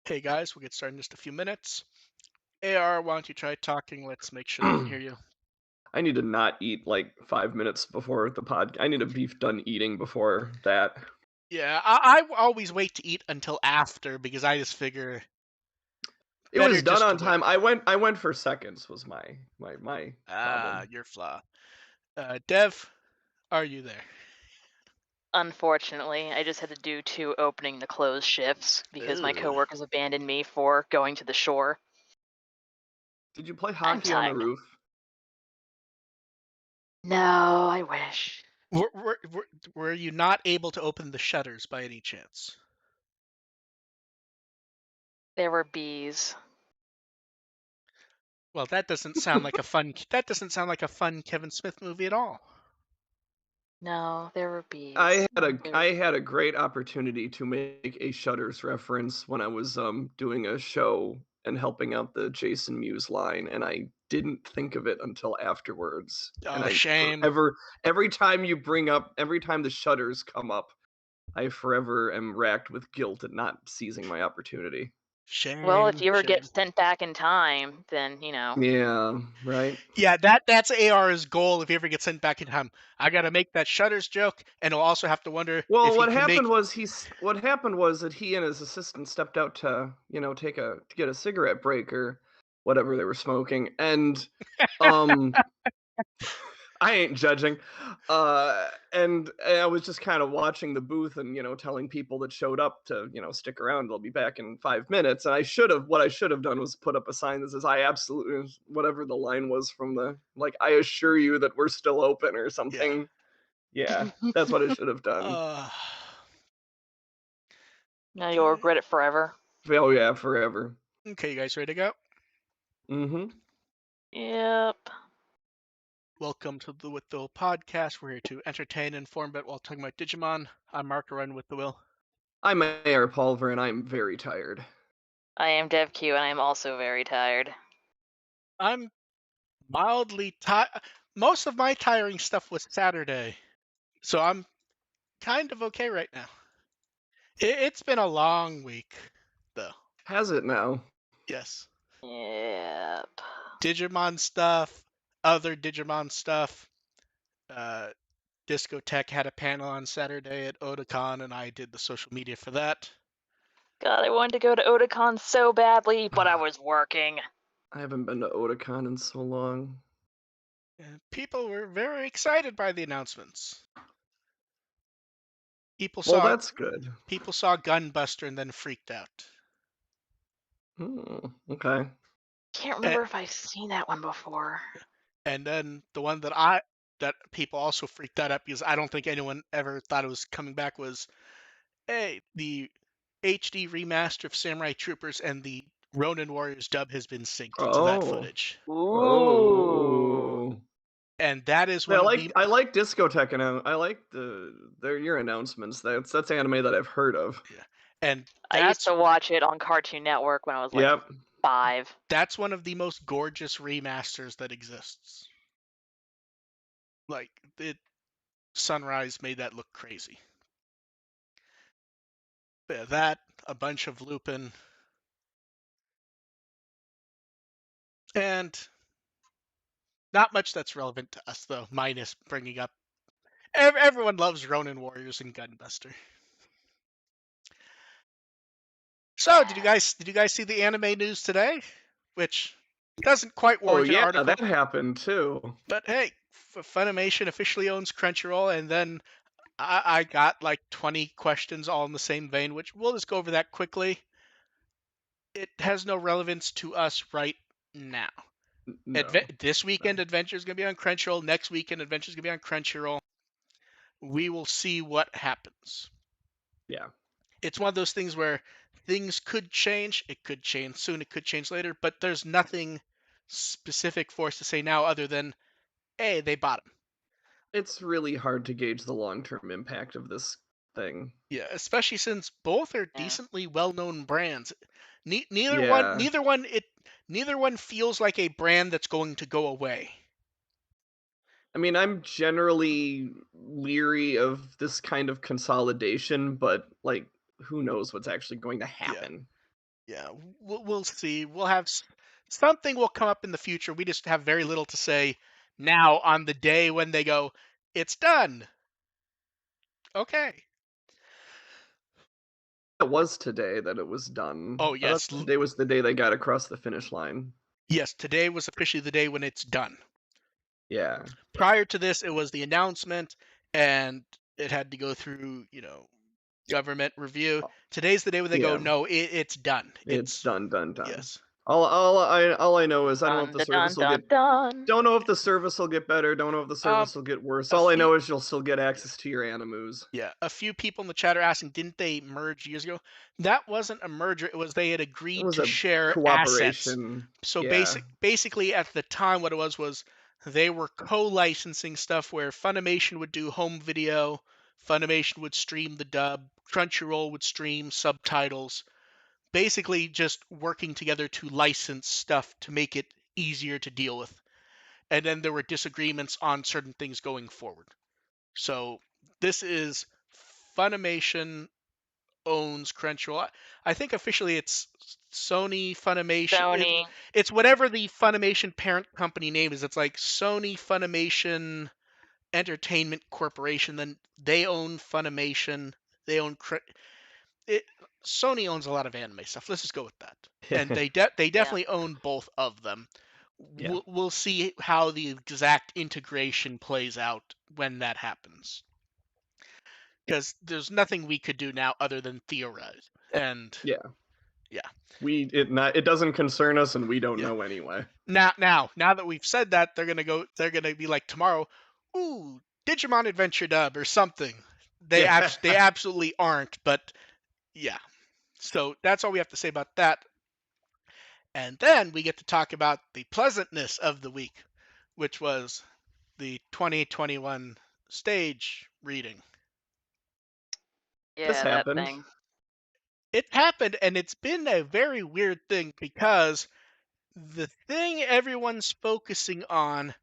Hey guys, we'll get started in just a few minutes. AR, why don't you try talking? Let's make sure they can hear you. I need to not eat like 5 minutes before the pod. I need to be done eating before that. Yeah, I always wait to eat until after because I just figure It better was done just to on wait. time. I went for seconds was my problem. Your flaw. Dev, are you there? Unfortunately, I just had to do 2 opening to close shifts because my Ugh. coworkers abandoned me for going to the shore. Did you play I'm hockey on the tired. roof? No, I wish. Were you not able to open the shutters by any chance? There were bees. Well, that doesn't sound like a fun. That doesn't sound like a fun Kevin Smith movie at all. No, there were bees. I had a great opportunity to make a Shutters reference when I was doing a show and helping out the Jason Mewes line, and I didn't think of it until afterwards. And Oh, I shame. every time the Shutters come up, I forever am racked with guilt at not seizing my opportunity. Well, if Shame. you ever Shame. get sent back in time, then, Yeah, right. Yeah, that's AR's goal if he ever gets sent back in time. I gotta make that Shutters joke, and he'll also have to wonder Well, if he can make. what happened was that he and his assistant stepped out to, to get a cigarette break or whatever they were smoking, and um I ain't judging. And I was just kind of watching the booth and, telling people that showed up to, stick around. They'll be back in 5 minutes. And what I should have done was put up a sign that says, I absolutely, whatever the line was from like, I assure you that we're still open or Yeah. something. Yeah, that's what I should have done. now you'll regret it forever. Oh, yeah, forever. Okay, you guys ready to go? Mm-hmm. Yep. Welcome to the WtW podcast. We're here to entertain and inform about while talking about Digimon. I'm Mark, run with the will. I'm AR Pulver, and I'm very tired. I am DevQ, and I am also very tired. I'm mildly tired. Most of my tiring stuff was Saturday, so I'm kind of okay right now. It's been a long week, though. Has it now? Yes. Yep. Digimon stuff, other Digimon stuff. Discotech had a panel on Saturday at Otakon, and I did the social media for that. God, I wanted to go to Otakon so badly, but I was working. I haven't been to Otakon in so long. And people were very excited by the announcements. Well, that's good. People saw Gunbuster and then freaked out. Okay. Can't remember if I've seen that one before. And then the one that people also freaked out at because I don't think anyone ever thought it was coming back was, hey, the HD remaster of Samurai Troopers and the Ronin Warriors dub has been synced to that Oh. footage, Ooh. Oh. and that is Yeah, one of the I like Discotek, and I like your announcements. That's anime that I've heard of. yeah, and I used to watch it on Cartoon Network when I was like Yep. 5. that's one of the most gorgeous remasters that exists. Like it, Sunrise made that look crazy. But yeah, that a bunch of Lupin, and not much that's relevant to us though. Minus bringing up everyone loves Ronin Warriors and Gunbuster. So did you guys see the anime news today? Which doesn't quite Oh warrant an yeah, article, that happened too. but hey, Funimation officially owns Crunchyroll, and then I got like 20 questions all in the same vein, which we'll just go over that quickly. It has no relevance to us right now. No. This weekend, No. Adventure is going to be on Crunchyroll. Next weekend, Adventure is going to be on Crunchyroll. We will see what happens. Yeah. It's one of those things where things could change. It could change soon. It could change later. But there's nothing specific for us to say now other than, hey, they bought them. It's really hard to gauge the long-term impact of this thing. Yeah, especially since both are Yeah. decently well-known brands. Yeah. Neither one feels like a brand that's going to go away. I mean, I'm generally leery of this kind of consolidation, but like, who knows what's actually going to Yeah, happen? yeah, we'll see. We'll have something will come up in the future. We just have very little to say now on the day when they go, it's done. Okay. It was today that it was done. Oh I thought yes, today was the day they got across the finish line. yes. Today was officially the day when it's done. Yeah. Prior to this, it was the announcement, and it had to go through, government review. Today's the day when they go, Yeah. no, it's done. It's done, done, done. Yes. All I know is I don't know if Dun the dun service dun will dun get dun. don't know if the service will get better, don't know if the Um, service will get worse. a All I few, know is you'll still get access to your animus. yeah, a few people in the chat are asking, didn't they merge years ago? That wasn't a merger. It was they had It agreed was to a share assets. cooperation. So Yeah. basically, at the time, what it was they were co-licensing stuff where Funimation would do home video, Funimation would stream the dub, Crunchyroll would stream subtitles. Basically, just working together to license stuff to make it easier to deal with. And then there were disagreements on certain things going forward. So this is Funimation owns Crunchyroll. I think officially it's Sony Funimation. Sony. It's whatever the Funimation parent company name is. It's like Sony Funimation Entertainment Corporation. Then they own Funimation. They own it. Sony owns a lot of anime stuff. Let's just go with that. And they Yeah. definitely own both of them. Yeah. We'll see how the exact integration plays out when that happens. Because there's nothing we could do now other than theorize. And Yeah. yeah. It doesn't concern us and we don't Yeah. know anyway. Now that we've said that, they're gonna be like tomorrow, ooh, Digimon Adventure dub or something. They Yeah. they absolutely aren't, but yeah. So that's all we have to say about that. And then we get to talk about the pleasantness of the week, which was the 2021 stage reading. This Yeah, that happened. thing. It happened, and it's been a very weird thing because the thing everyone's focusing on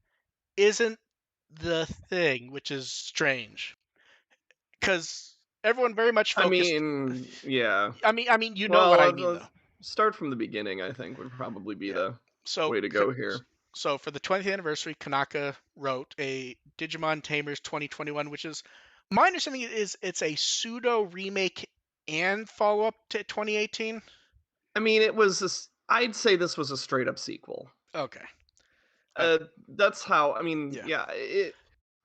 isn't the thing, which is strange. Because everyone very much I focused. mean, yeah. I mean, you know Well, what I mean, though. let's start from the beginning, I think, would probably be Yeah. the So way to go here. So for the 20th anniversary, Kanaka wrote a Digimon Tamers 2021, which is my understanding is it's a pseudo remake and follow up to 2018. I mean, I'd say this was a straight up sequel. Okay. That's how. I mean, Yeah. yeah.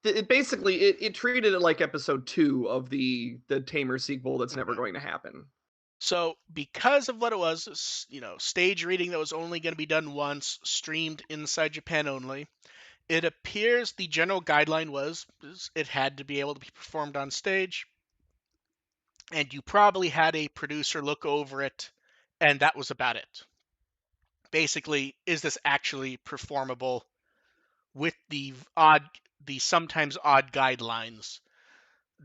It basically it treated it like episode 2 of the Tamer sequel that's never going to happen. So because of what it was, stage reading that was only going to be done once, streamed inside Japan only, it appears the general guideline was it had to be able to be performed on stage, and you probably had a producer look over it, and that was about it. basically, is this actually performable with the sometimes odd guidelines?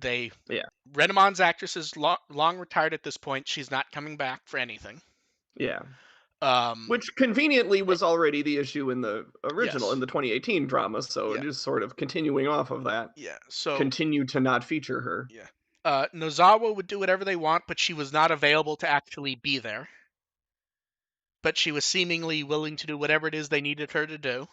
They Yeah. Renamon's actress is long retired at this point. She's not coming back for anything. Yeah. Um, Which conveniently was already the issue in the original, in yes, the 2018 drama, so yeah, just sort of continuing off of that. yeah. So Continue to not feature her. yeah, Nozawa would do whatever they want, but she was not available to actually be there. But she was seemingly willing to do whatever it is they needed her to do.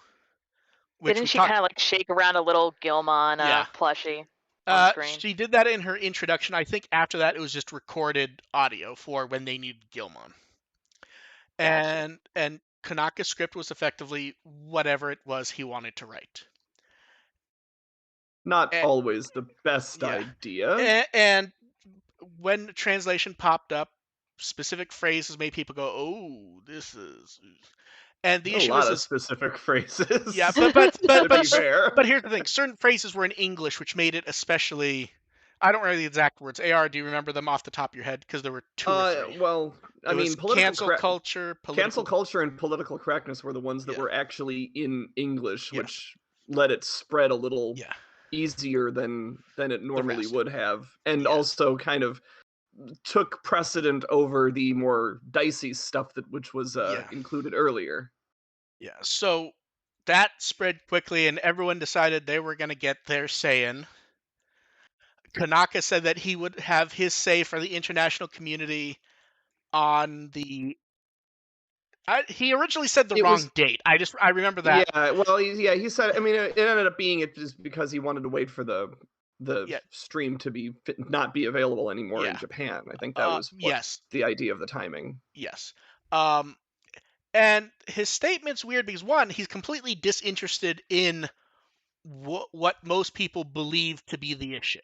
Which Didn't we she talked. kind of like shake around a little Gilmon Yeah, plushie on screen? she did that in her introduction. I think after that it was just recorded audio for when they needed Gilmon. Gotcha. And Kanaka's script was effectively whatever it was he wanted to write. Not And, always the best yeah, idea. and when the translation popped up, specific phrases made people go, "Oh, this is." And the A issue lot of is specific yeah, phrases, to be fair. but here's the thing: certain phrases were in English, which made it especially. I don't remember the exact words. AR, do you remember them off the top of your head? Because there were two or three. Well, I It was mean, cancel political. culture and political correctness were the ones that Yeah, were actually in English, yes, which let it spread a little yeah, easier than it the normally rest. would have, and Yeah, also kind of took precedent over the more dicey stuff which was yeah, included earlier. yeah. So that spread quickly, and everyone decided they were going to get their say in. Kanaka said that he would have his say for the international community on the. He originally said the It wrong was date. I remember that. Yeah, well, he said. I mean, it ended up being it just because he wanted to wait for the Yeah, stream to not be available anymore in yeah. Japan. I think that was what Yes, the idea of the timing. yes. Um, and his statement's weird because one, he's completely disinterested in what most people believe to be the issue.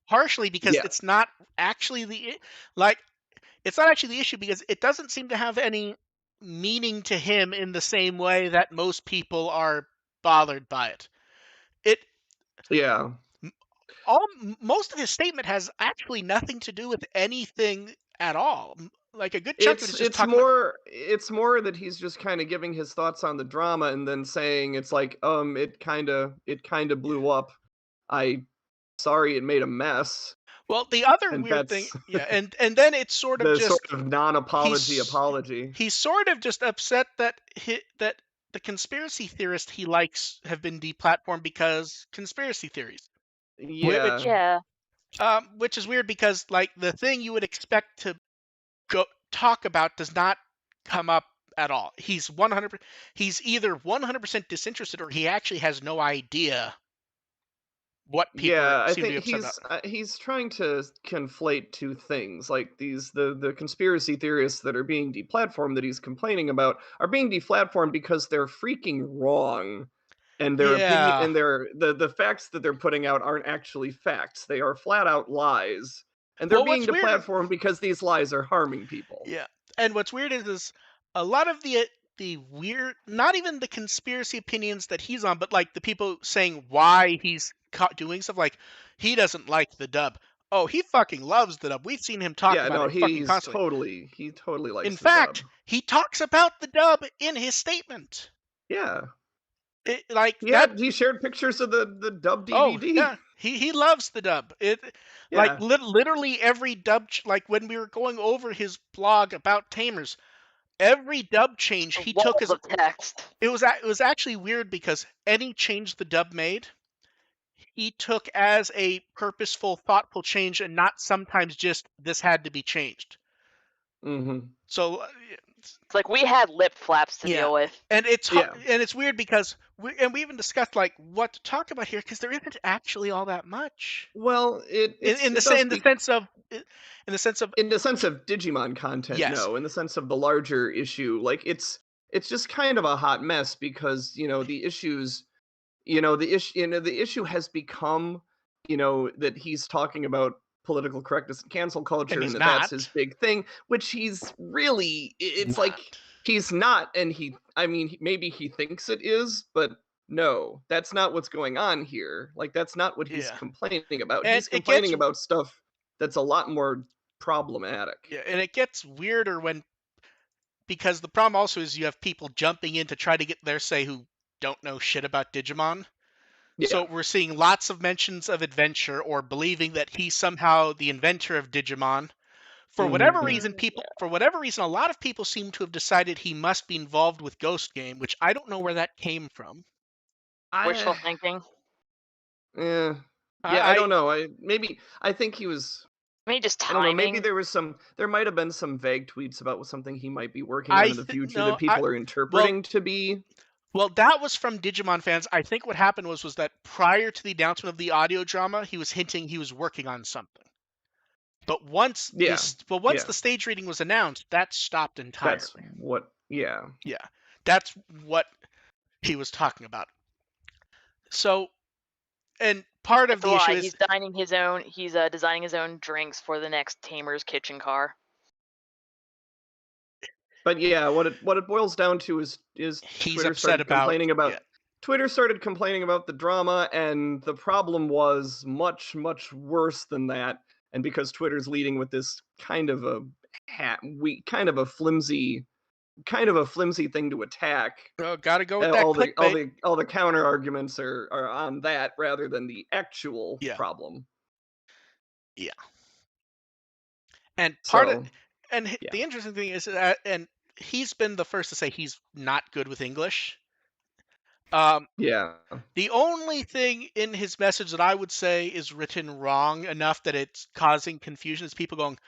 Partially because Yeah, it's not actually like it's not actually the issue because it doesn't seem to have any meaning to him in the same way that most people are bothered by it. It yeah. most of his statement has actually nothing to do with anything at all. Like a good chunk of it is just talking about. It's more that he's just kind of giving his thoughts on the drama and then saying it's like it kind of blew up. I Sorry it made a mess, Well, the other and weird thing, that's yeah, and then it's sort of the sort just of non-apology he's apology. he's sort of just upset that that the conspiracy theorists he likes have been deplatformed because conspiracy theories, Yeah, Yeah. which is weird because like the thing you would expect to go talk about does not come up at all. He's 100. He's either 100% disinterested or he actually has no idea what people Yeah, I seem to be think upset about. he's trying to conflate two things. Like the conspiracy theorists that are being deplatformed that he's complaining about are being deplatformed because they're freaking wrong, and their opinion Yeah. and the facts that they're putting out aren't actually facts. They are flat out lies, and they're Well, being what's weird is deplatformed because these lies are harming people. yeah, and what's weird is a lot of the weird, not even the conspiracy opinions that he's on, but like the people saying why he's caught doing stuff like he doesn't like the dub. Oh, he fucking loves the dub. We've seen him talk Yeah, about no, it fucking constantly. he totally In likes the dub. fact, he talks about the dub in his statement. Yeah, Like that. he shared pictures of the dub Oh DVD. yeah, he loves the dub. Like Yeah. literally every dub. Like when we were going over his blog about Tamers, every dub change he took Walls as of text. it was actually weird because any change the dub made, he took as a purposeful, thoughtful change, and not sometimes just this had to be changed. Mhm. So It's like we had lip flaps to yeah, deal with. and Yeah. it's weird because we even discussed like what to talk about here because there isn't actually all that much Well, it does in the speak sense of in the sense of Digimon content, yes, no. In the sense of the larger issue, like it's just kind of a hot mess because, the issues, the issue has become, that he's talking about political correctness and cancel and culture and he's that's his not big thing, which he's really it's like not. he's not, and I mean, maybe he thinks it is, but no, that's not what's going on here. Like that's not what he's Yeah, complaining about. and He's complaining about stuff that's a lot more problematic. yeah, and it gets weirder when because the problem also is you have people jumping in to try to get their say who don't know shit about Digimon. So Yeah. we're seeing lots of mentions of Adventure or believing that he's somehow the inventor of Digimon. For whatever Mhm. reason, Yeah. a lot of people seem to have decided he must be involved with Ghost Game, which I don't know where that came from. Wishful I thinking. yeah. Yeah, I I don't know. I think he was Maybe just I don't know, maybe timing. there might have been some vague tweets about something he might be working on I in the think future no, that people are well, interpreting to be. well, that was from Digimon fans. I think what happened was that prior to the announcement of the audio drama, he was hinting he was working on something. Yeah. But once Yeah. the stage reading was announced, that stopped That's entirely. what yeah. Yeah, that's what he was talking about. So, and part of That's the issue why is he's dining his own. He's designing his own drinks for the next Tamers kitchen car. But yeah, what it boils down to is he's Twitter upset started about. complaining Yeah, about Twitter started complaining about the drama, and the problem was much, much worse than that. And because Twitter's leading with this kind of a kind of a flimsy thing to attack, oh, gotta go with that clickbait. all the counter arguments are on that rather than the actual Yeah, problem. yeah, and So yeah, the interesting thing is that, and he's been the first to say he's not good with English. Um, yeah, the only thing in his message that I would say is written wrong enough that it's causing confusion is people going,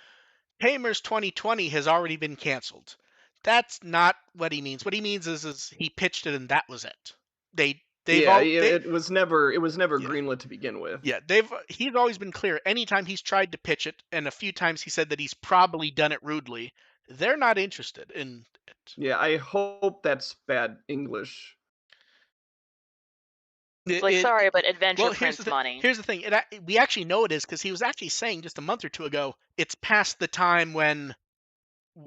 Tamers 2020 has already been canceled. That's not what he means. What he means is he pitched it and that was it. They've yeah. all they It was never Yeah. greenlit to begin with. Yeah, he's always been clear. Anytime he's tried to pitch it, and a few times he said that he's probably done it rudely, they're not interested in it. Yeah, I hope that's bad English. It's like, sorry, but adventure Well, prints money. here's the thing. We actually know it is because he was actually saying just a month or two ago, it's past the time when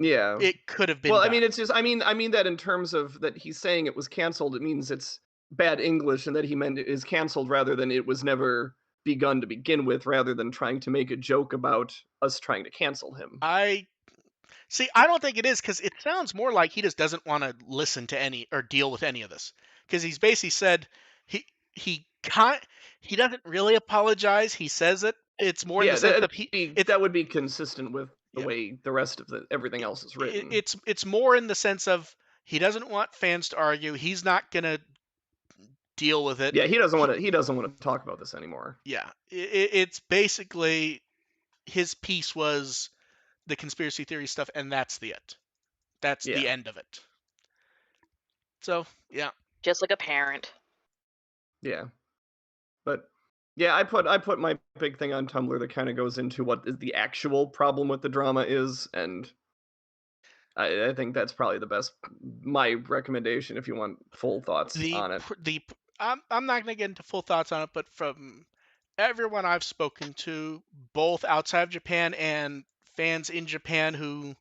Yeah. it could have been Well, I done. mean, it's just I mean that in terms of that he's saying it was canceled, it means it's bad English, and that he meant it is canceled rather than it was never begun to begin with, rather than trying to make a joke about us trying to cancel him. I See, I don't think it is because it sounds more like he just doesn't want to listen to any or deal with any of this. Because he's basically said he can't. He doesn't really apologize. He says it. It's more in the Yeah, sense that of he. It's that would be consistent with the Yeah. way the rest of everything else is written. It's more in the sense of he doesn't want fans to argue. He's not gonna deal with it. Yeah, He, he doesn't want to talk about this anymore. yeah, it's basically his piece was the conspiracy theory stuff, and that's the it. That's the Yeah. end of it. So yeah. Just like a parent. Yeah. But yeah, I put my big thing on Tumblr that kind of goes into what is the actual problem with the drama is, and I think that's probably the best my recommendation if you want full thoughts the on it. the I'm not going to get into full thoughts on it, but from everyone I've spoken to, both outside of Japan and fans in Japan who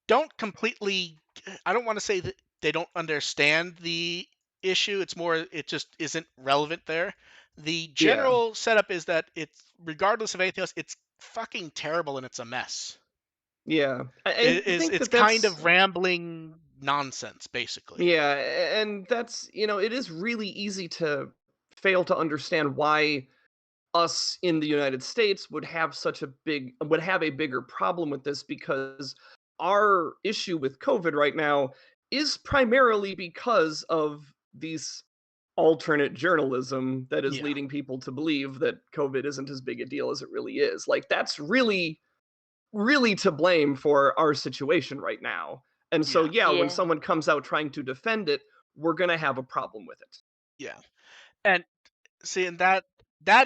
don't completely, I don't want to say that they don't understand the issue. It's more it just isn't relevant there. The Yeah. general setup is that it's regardless of anything else, it's fucking terrible and it's a mess. Yeah. I think It's that kind that's of rambling nonsense, basically. yeah, and that's, it is really easy to fail to understand why us in the United States would have a bigger problem with this, because our issue with COVID right now is primarily because of these alternate journalism that is Yeah, leading people to believe that COVID isn't as big a deal as it really is. Like, that's really, really to blame for our situation right now. And so, yeah, yeah, when Yeah. someone comes out trying to defend it, we're going to have a problem with it. yeah. And see, and that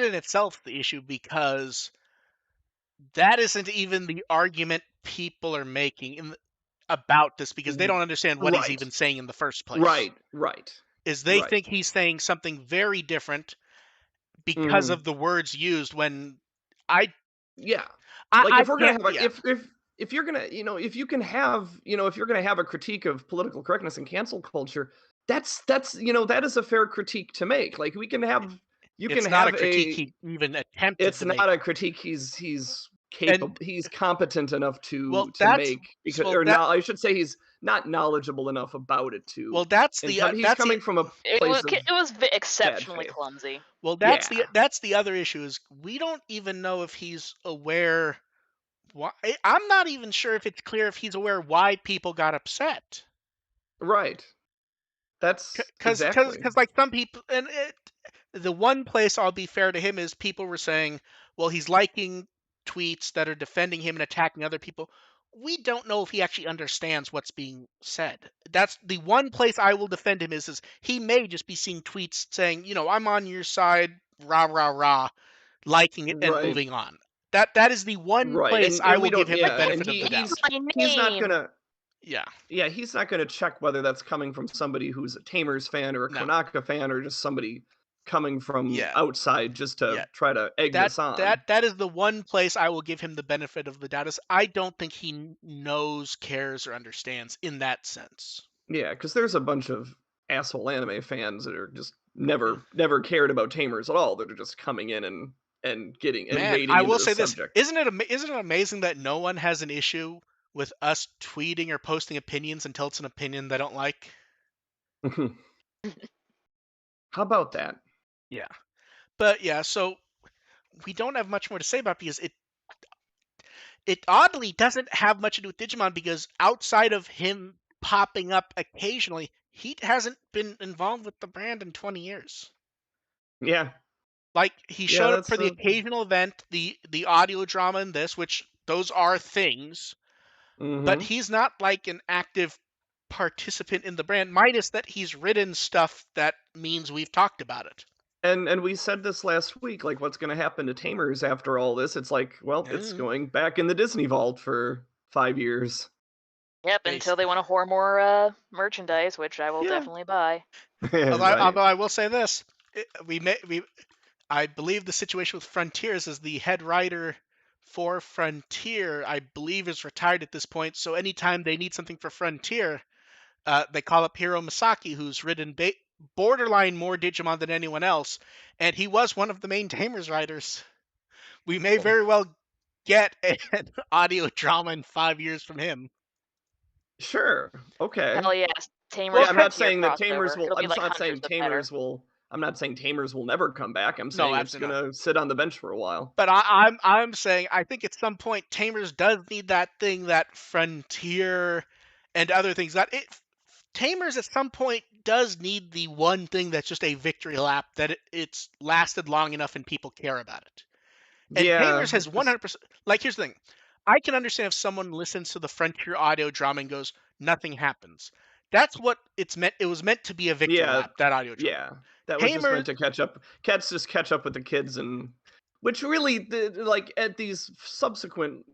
in itself the issue because that isn't even the argument people are making about this because they don't understand what he's Right. even saying in the first place. Right. Right. Is they Right. think he's saying something very different because Mhm. of the words used when I Yeah. Like, if we're gonna can't, have a if you're gonna, if you can have, if you're gonna have a critique of political correctness and cancel culture, that's that is a fair critique to make. Like, you can it's not a have critique a he even attempted it's to not make. a critique he's And he's competent enough well, to make, because, well or that not, I should say he's not knowledgeable enough about it well to, that's and the he's coming from a place of It was bad exceptionally faith. clumsy. well Yeah, that's the other issue is we don't even know if he's aware. Why I'm not even sure if it's clear if he's aware why people got upset. right. That's Because exactly. like some people, and the one place I'll be fair to him is people were saying, well, he's liking tweets that are defending him and attacking other people. We don't know if he actually understands what's being said. That's the one place I will defend him is he may just be seeing tweets saying, I'm on your side, rah rah rah, liking it and Right. moving on. That is the one Right. place I And we will give don't, him the yeah, Like, and benefit of the doubt. he's not my name. gonna, Yeah, yeah, he's not gonna check whether that's coming from somebody who's a Tamers fan or a no, Konaka fan, or just somebody coming from yeah, outside just to yeah. try to egg that this on. that is the one place I will give him the benefit of the doubt. Is I don't think he knows, cares, or understands in that sense. Yeah, because there's a bunch of asshole anime fans that are just Yeah. never cared about Tamers at all, that are just coming in and getting and Man, wading I into will the say this: subject. isn't it amazing that no one has an issue with us tweeting or posting opinions until it's an opinion they don't like? How about that? Yeah, but yeah, so we don't have much more to say about it because it oddly doesn't have much to do with Digimon because outside of him popping up occasionally, he hasn't been involved with the brand in 20 years. Yeah, Like he yeah, showed up that's for the occasional event, the audio drama in this, which those are things, but mm-hmm. he's not like an active participant in the brand, minus that he's written stuff that means we've talked about it. And we said this last week, like, what's gonna happen to Tamers after all this? It's like, well, it's Mm, going back in the Disney vault for 5 years. Yep, until they basically. want to whore more merchandise, which I will Yeah. definitely buy. Right? Although I will say this, we I believe the situation with Frontiers is the head writer for Frontier, I believe, is retired at this point. So anytime they need something for Frontier, they call up Hiro Masaki, who's written borderline more Digimon than anyone else, and he was one of the main Tamers writers. We may Cool. very well get an audio drama in 5 years from him. Sure. Okay. Hell yes, Tamers Well, Yeah, I'm not Frontier saying that Tamers crossover. will. It'll be I'm like not saying Hunters but better. Tamers will. I'm not saying Tamers will never come back. I'm no, saying it's absolutely not. gonna sit on the bench for a while. But I'm saying I think at some point Tamers does need that thing that Frontier and other things that it Tamers at some point does need the one thing that's just a victory lap that it's lasted long enough and people care about it. And Yeah, Tamers has just 100%. Like here's the thing, I can understand if someone listens to the Frontier audio drama and goes nothing happens. That's what it's meant. It was meant to be a victory yeah, lap. That audio drama. yeah. That was just Tamers, meant to catch up. Cats just catch up with the kids, and which really, like, at these subsequent,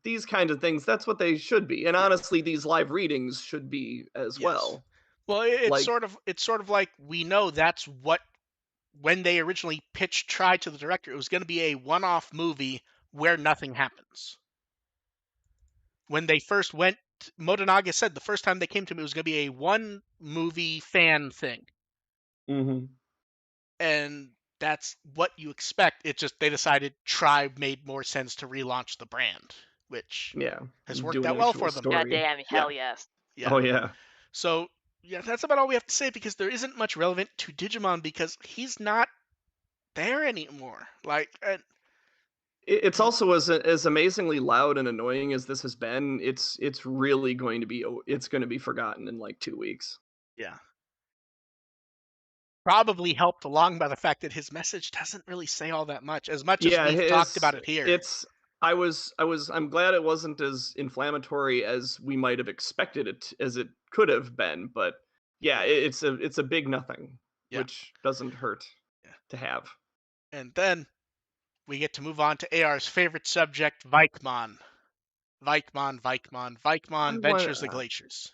these kind of things, that's what they should be. And yeah, honestly, these live readings should be as yes. well. Well, Like, it's sort of like we know that's what when they originally pitched Try to the director, it was going to be a one-off movie where nothing happens. When they first went, Motonaga said the first time they came to me, it was going to be a one movie fan thing, hmm and that's what you expect. It just they decided Try made more sense to relaunch the brand, which yeah, has worked do an out well actual for them. God story. damn, Yeah. hell yes. Yeah. Oh yeah. So yeah, that's about all we have to say because there isn't much relevant to Digimon because he's not there anymore. Like, It's also as amazingly loud and annoying as this has been. It's really going to be it's going to be forgotten in like 2 weeks. yeah, probably helped along by the fact that his message doesn't really say all that much as Yeah, we've talked about it here. I'm glad it wasn't as inflammatory as we might have expected it as it could have been, but yeah, it's a big nothing, Yeah, which doesn't hurt yeah. to have. And then we get to move on to AR's favorite subject, Vikemon. I Vikemon want Ventures the Glaciers.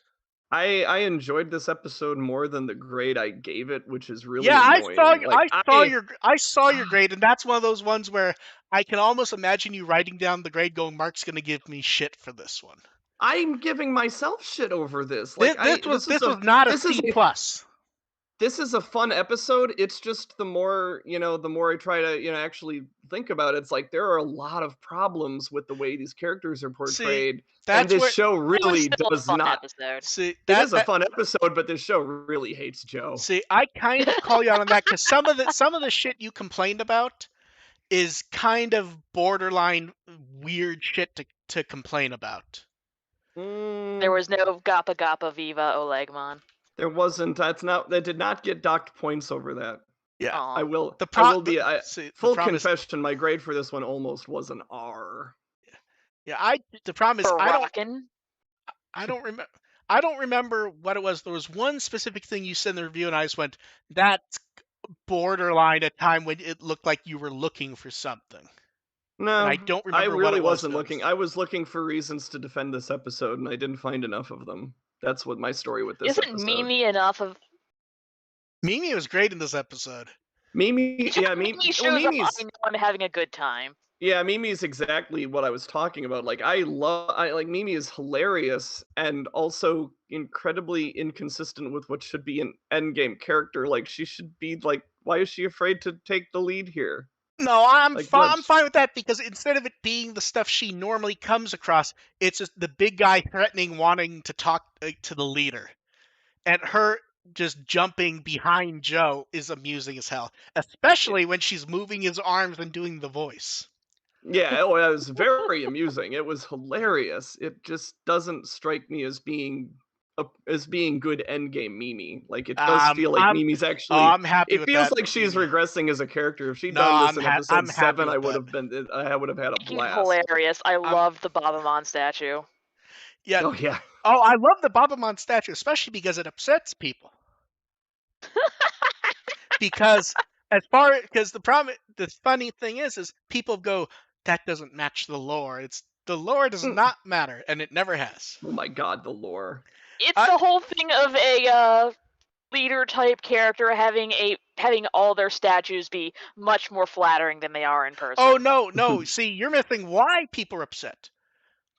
I enjoyed this episode more than the grade I gave it, which is really Yeah, annoying. Like, I saw your grade, and that's one of those ones where I can almost imagine you writing down the grade, going, "Mark's gonna give me shit for this one." I'm giving myself shit over this. This, Like, this was not a this is C a plus. this is a fun episode. It's just the more, the more I try to, actually think about it, it's like there are a lot of problems with the way these characters are See, portrayed, and that's this where show It was really still a does fun not. episode. see It that is a that fun episode, but this show really hates Joe. see I kind of call you out on that because some of the shit you complained about is kind of borderline weird shit to complain about. There Mm, was no Gappa Gappa Viva Olegmon. there wasn't. That did not get docked points over that. Yeah. Aw. I will. The I pro will the, be. see the Full problem is confession. My grade for this one almost was an R. yeah the problem is For rockin'. I don't remember. I don't remember what it was. There was one specific thing you said in the review, and I just went, "That's borderline a time when it looked like you were looking for something." And I No, don't I remember what really it was. wasn't looking. I was looking for reasons to defend this episode, and I didn't find enough of them. That's what my story with this Isn't episode. Mimi enough of... Mimi was great in this episode. Mimi, yeah, Mimi shows up, I know I'm having a good time. yeah, Mimi's exactly what I was talking about. Like, Mimi is hilarious and also incredibly inconsistent with what should be an endgame character. Like, she should be like, why is she afraid to take the lead here? No, I'm Like, fine. what? I'm fine with that because instead of it being the stuff she normally comes across, it's just the big guy threatening, wanting to talk to the leader, and her just jumping behind Joe is amusing as hell, especially when she's moving his arms and doing the voice. Yeah, oh, it was very amusing. It was hilarious. It just doesn't strike me as being good endgame Mimi. Like, it does feel like Mimi's actually. I'm happy It with feels that. like she's regressing as a character. If she'd No, done this in I'm episode happy 7, with I would that. have been. I would have had a Freaking blast. hilarious. I loved the Babamon statue. Yeah. Oh yeah. Oh, I love the Babamon statue, especially because it upsets people. Because the funny thing is people go, that doesn't match the lore. The lore does not matter, and it never has. Oh my god, the lore. It's the whole thing of a leader type character having all their statues be much more flattering than they are in person. Oh no. See, you're missing why people are upset.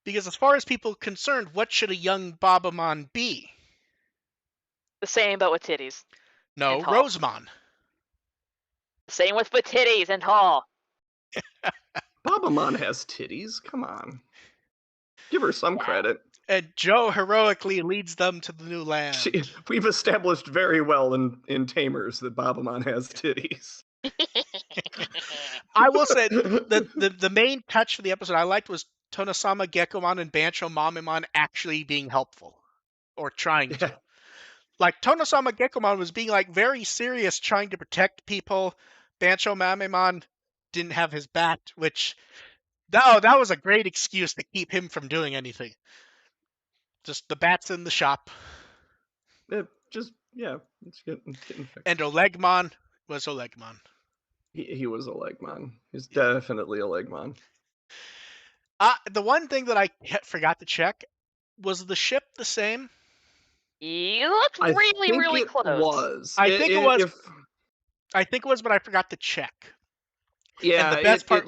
Because as far as people are concerned, what should a young Babamon be? The same, but with titties. No, and tall. Rosemon. Same with titties and tall. Babamon has titties. Come on. Give her some credit. And Joe heroically leads them to the new land. We've established very well in Tamers that Babamon has titties. I will say the main touch for the episode I liked was Tonosama Gekomon and Bancho Mamemon actually being helpful. Or trying to. Like, Tonosama Gekomon was being, like, very serious, trying to protect people. Bancho Mamemon didn't have his bat, which... that was a great excuse to keep him from doing anything. Just the bat's in the shop. It's getting fixed. And Olegmon was Olegmon. He was Olegmon. He's definitely Olegmon. The one thing that I forgot to check, was the ship the same? He looked really close. I think it was. I think it was, but I forgot to check. Yeah, and the best part,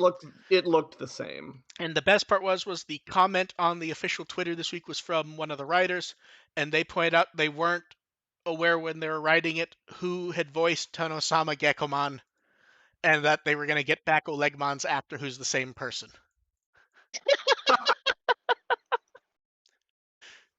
it looked the same. And the best part was the comment on the official Twitter this week was from one of the writers, and they pointed out they weren't aware when they were writing it who had voiced Tonosama Gekomon, and that they were going to get back Olegmon's actor who's the same person.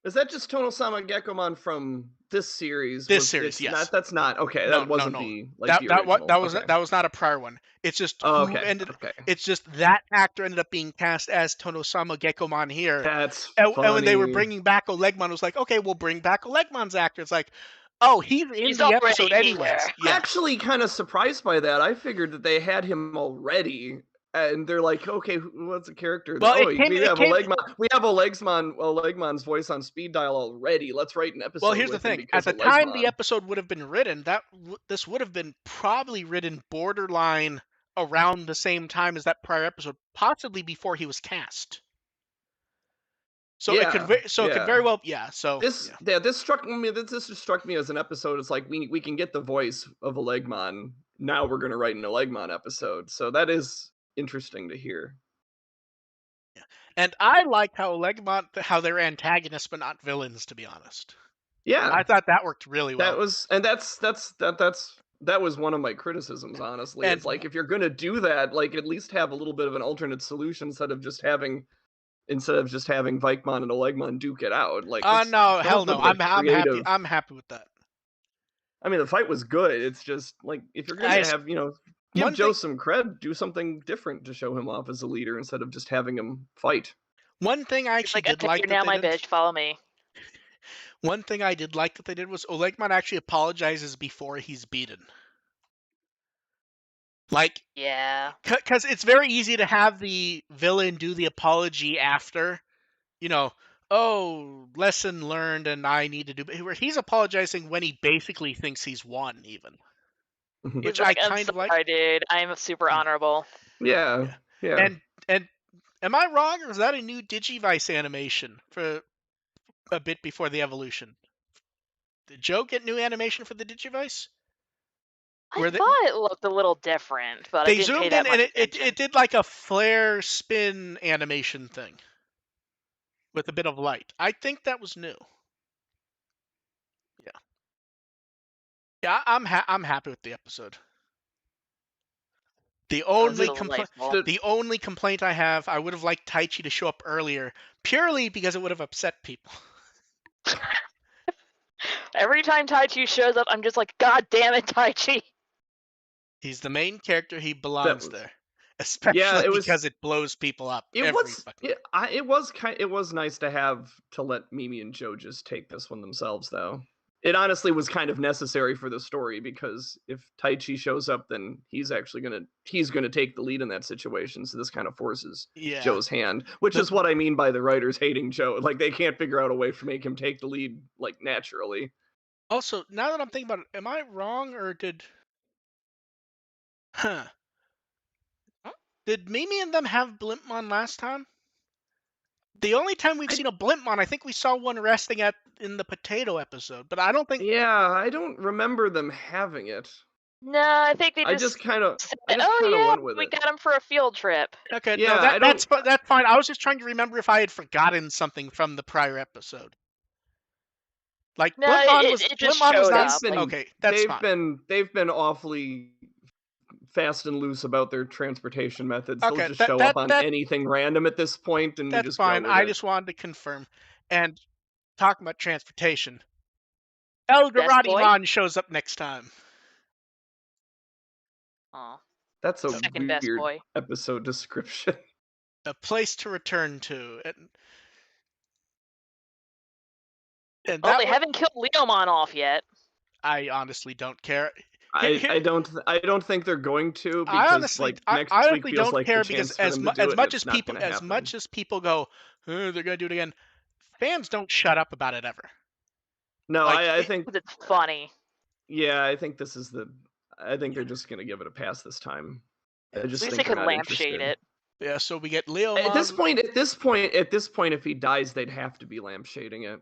Is that just Tonosama Gekomon from this series? Series, yes. That's not okay. That wasn't the original. That was not a prior one. It's just It's just that actor ended up being cast as Tonosama Gekomon here. That's funny. And when they were bringing back Olegmon, it was like, okay, we'll bring back Olegmon's actor. It's like, oh, he's in the episode anyways. Yeah. Actually, kind of surprised by that. I figured that they had him already. And they're like, okay, what's the character? Well, we have Olegmon's voice on speed dial already. Let's write an episode. Well, here's the thing: at the time the episode would have been written, this would have been probably written borderline around the same time as that prior episode, possibly before he was cast. So it could very well, this struck me. This just struck me as an episode. It's like we can get the voice of Olegmon. Now we're going to write an Olegmon episode. So that is interesting to hear. Yeah. And I like how they're antagonists but not villains, to be honest. Yeah, I thought that worked really well. that was one of my criticisms, honestly. And It's like, if you're gonna do that, like, at least have a little bit of an alternate solution instead of just having Vikemon and Olegmon duke it out. Like, let's no, come hell up with no. a I'm happy. creative. I'm happy with that. I mean, the fight was good. It's just like, if you're gonna have, give one Joe thing- some cred, do something different to show him off as a leader instead of just having him fight. One thing I He's actually like, did okay, like you're that now they my did. bitch. Follow me. One thing I did like that they did was Olegmon actually apologizes before he's beaten. Like, Yeah. because it's very easy to have the villain do the apology after, oh, lesson learned and I need to do. Where he's apologizing when he basically thinks he's won, even. Which He's like, I I'm kind of like. sorry, dude. I'm super honorable. Yeah. And am I wrong, or is that a new Digivice animation for a bit before the evolution? Did Joe get new animation for the Digivice? I thought it looked a little different, but I They didn't pay zoomed that in much and attention. it did like a flare spin animation thing with a bit of light. I think that was new. Yeah, I'm happy with the episode. The only complaint I have, I would have liked Taichi to show up earlier, purely because it would have upset people. Every time Taichi shows up, I'm just like, God damn it, Taichi! He's the main character. He belongs there, especially because it blows people up. It was nice to let Mimi and Joe just take this one themselves, though. It honestly was kind of necessary for the story, because if Taichi shows up, then he's gonna take the lead in that situation. So this kind of forces Joe's hand, which is what I mean by the writers hating Joe. Like, they can't figure out a way to make him take the lead, like, naturally. Also, now that I'm thinking about it, am I wrong, or did Mimi and them have Blimpmon last time? The only time we've seen a Blimpmon, I think we saw one resting in the potato episode, but I don't think. Yeah, I don't remember them having it. No, I think they just kind of went with we got him for a field trip. Okay, yeah, no, that's fine. I was just trying to remember if I had forgotten something from the prior episode. Like, no, Blimpmon was not. up. Okay, that's fine. They've been awfully fast and loose about their transportation methods. Okay, they'll just show up on anything random at this point, and that's we just fine. go with I it. just wanted to confirm. And talking about transportation, El Garadimon shows up next time. Oh, that's a second weird best boy episode description. A place to return to, and they haven't killed Leomon off yet. I honestly don't care. I don't think they're going to, because I honestly, next week feels don't like care, the because chance for them to do it, as much as people go, oh, they're gonna do it again, fans don't shut up about it ever. No, I think it's funny. Yeah, I think they're just gonna give it a pass this time. I just think they could lampshade it. Yeah, so we get Leomon. At this point, if he dies, they'd have to be lampshading it.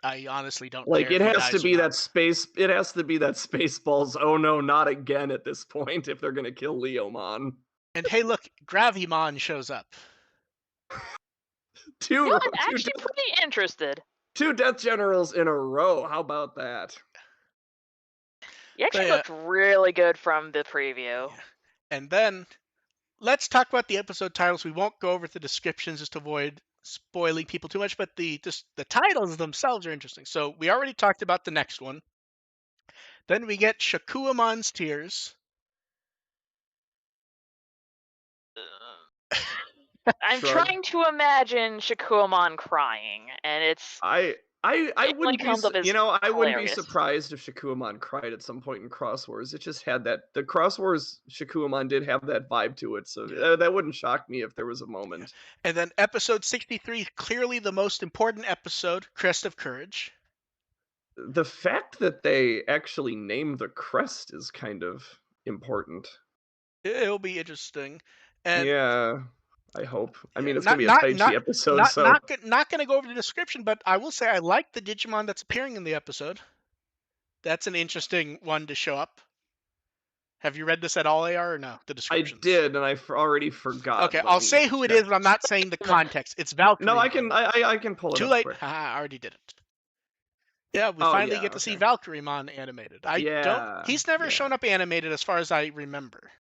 I honestly don't like care. It has to be that Spaceballs. Oh no, not again! At this point, if they're gonna kill Leomon. And hey, look, Gravimon shows up. I'm actually pretty interested. 2 Death Generals in a row. How about that? He actually looked really good from the preview. Yeah. And then let's talk about the episode titles. We won't go over the descriptions just to avoid spoiling people too much, but the titles themselves are interesting. So we already talked about the next one. Then we get Shakuamon's Tears. I'm trying to imagine Shakuamon crying, and it's I wouldn't be surprised if Shakuamon cried at some point in Cross Wars. It just had that. The Cross Wars Shakuamon did have that vibe to it, so that wouldn't shock me if there was a moment. And then episode 63, clearly the most important episode, Crest of Courage. The fact that they actually name the crest is kind of important. It'll be interesting. And yeah, I hope. I mean, it's going to be a Taichi episode, Not going to go over the description, but I will say I like the Digimon that's appearing in the episode. That's an interesting one to show up. Have you read this at all, AR, or no? The descriptions? I did, and I already forgot. Okay, I'll say who it is, but I'm not saying the context. It's Valkyrie. No, I can pull it up. Too late. Quick. I already did it. Yeah, we Oh, finally yeah, get to see okay. Valkyremon animated. Yeah. He's never yeah. shown up animated as far as I remember.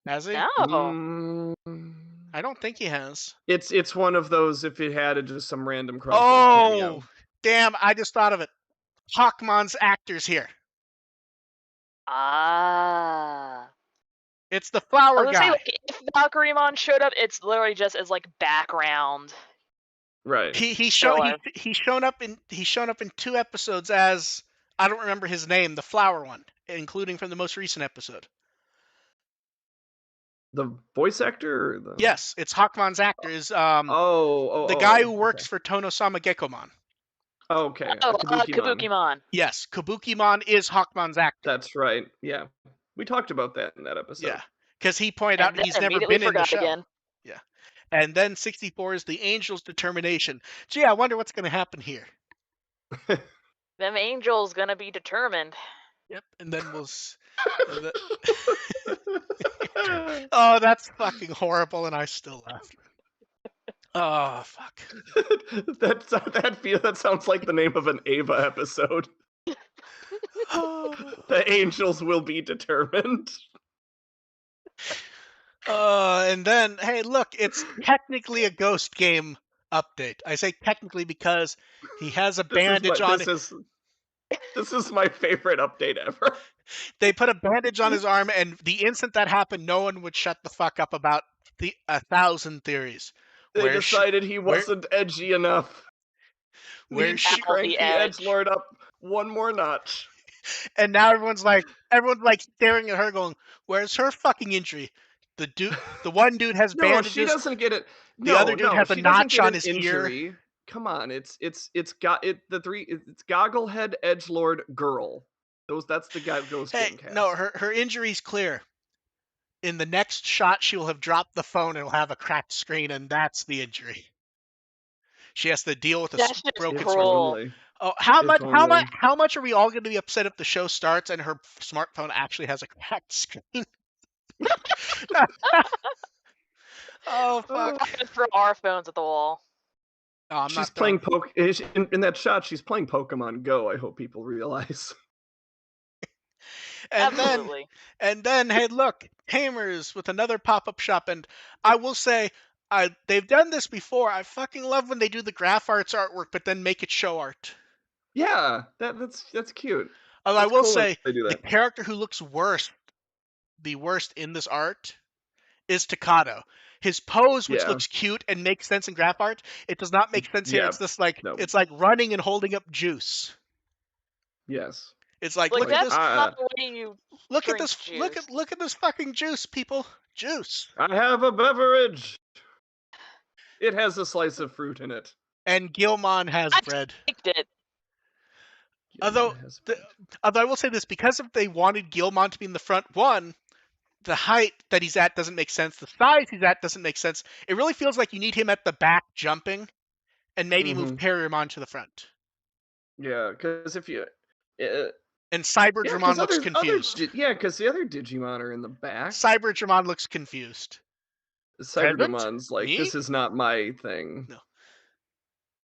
Has he? No. Mm, I don't think he has. it's one of those if it had just some random crossover Oh, cameo. damn, I just thought of it. Hawkmon's actor's here. Ah. It's the I flower was gonna say, guy. like, if Valkyremon showed up, it's literally just as like background Right. He's filler. shown up in 2 episodes as, I don't remember his name, the flower one, including from the most recent episode. The voice actor or the Yes, it's Hawkmon's actor is the guy who works okay. for Tonosama Gekkomon. Okay, Oh, Kabukimon. Kabukimon. Yes, Kabukimon is Hawkmon's actor. That's right. Yeah. We talked about that in that episode. Yeah, because he pointed And out then he's never immediately been in the forgot show. again. Yeah. And then 64 is the Angel's Determination. Gee, I wonder what's going to happen here. Them angels gonna be determined. Yep, and then we'll... Oh, that's fucking horrible, and I still laugh. Oh, fuck. that sounds like the name of an Ava episode. The angels will be determined. And then, hey, look, it's technically a Ghost game update. I say technically because he has a bandage on it. This is my favorite update ever. They put a bandage on his arm, and the instant that happened, no one would shut the fuck up about 1,000 theories. They decided he wasn't edgy enough. We need to crank the edgelord up one more notch. And now everyone's like staring at her, going, "Where's her fucking injury?" The one dude has bandages. No, she doesn't get it. The other dude has a notch on his injury. Ear. Come on, it's Gogglehead Edgelord Girl. That's the guy Ghost game cast. No, her injury's clear. In the next shot, she will have dropped the phone and will have a cracked screen, and that's the injury. She has to deal with a broken screen. Oh, how much are we all going to be upset if the show starts and her smartphone actually has a cracked screen? Oh, fuck. We're gonna throw our phones at the wall. Oh, she's playing in that shot. She's playing Pokemon Go. I hope people realize. Absolutely. And then, hey, look, Tamers with another pop-up shop, and I will say, they've done this before. I fucking love when they do the graph arts artwork, but then make it show art. Yeah, that's cute. Although I will say, the character who looks the worst in this art, is Takato. His pose, which looks cute and makes sense in graph art, it does not make sense here. It's just like it's like running and holding up juice. Yes. It's like look at this. Not the way you look at this. Juice. Look at this fucking juice, people. Juice. I have a beverage. It has a slice of fruit in it. And Gilmon has bread. It. Although I will say this, because if they wanted Gilmon to be in the front, one, the height that he's at doesn't make sense. The size he's at doesn't make sense. It really feels like you need him at the back jumping, and maybe move Perrymon to the front. Yeah, because if you. And Cyberdramon looks confused. Because the other Digimon are in the back. Cyberdramon looks confused. Cyberdramon's like, this is not my thing. No.